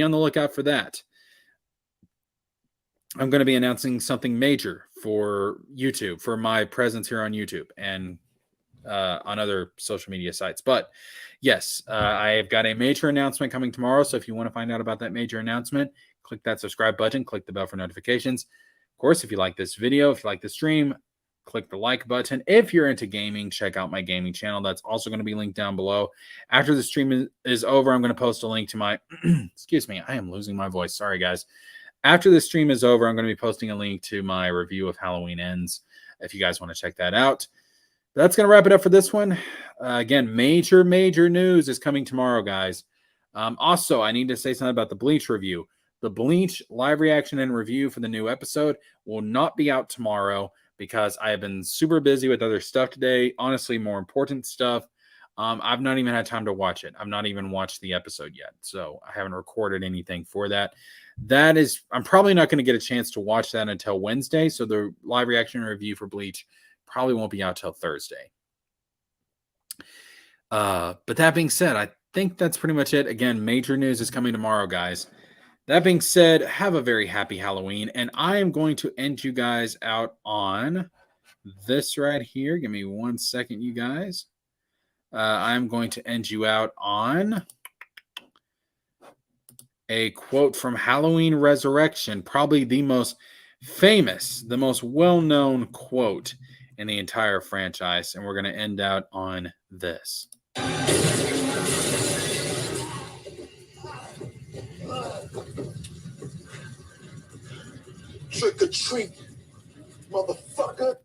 on the lookout for that. I'm going to be announcing something major for YouTube, for my presence here on YouTube and on other social media sites. But yes, I have got a major announcement coming tomorrow. So if you want to find out about that major announcement, click that subscribe button, click the bell for notifications. Of course, if you like this video, if you like the stream, click the like button. If you're into gaming, check out my gaming channel. That's also going to be linked down below. After the stream is over, I'm going to post a link to my, excuse me, I am losing my voice. Sorry, guys. After the stream is over, I'm going to be posting a link to my review of Halloween Ends if you guys want to check that out. That's going to wrap it up for this one. Again, major news is coming tomorrow, guys. Also, I need to say something about the Bleach review. The Bleach live reaction and review for the new episode will not be out tomorrow because I have been super busy with other stuff today. Honestly, more important stuff. I've not even had time to watch it. I've not even watched the episode yet. So I haven't recorded anything for that. I'm probably not going to get a chance to watch that until Wednesday. So the live reaction and review for Bleach probably won't be out till Thursday. But that being said, I think that's pretty much it. Again, major news is coming tomorrow, guys. That being said, have a very happy Halloween. And I am going to end you guys out on this right here. Give me 1 second, you guys. I'm going to end you out on a quote from Halloween Resurrection, probably the most famous, the most well-known quote in the entire franchise. And we're going to end out on this. Trick or treat, motherfucker.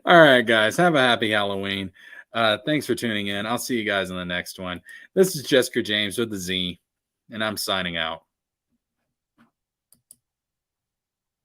All right, guys. Have a happy Halloween. Thanks for tuning in. I'll see you guys in the next one. This is Jessica James with the Z, and I'm signing out.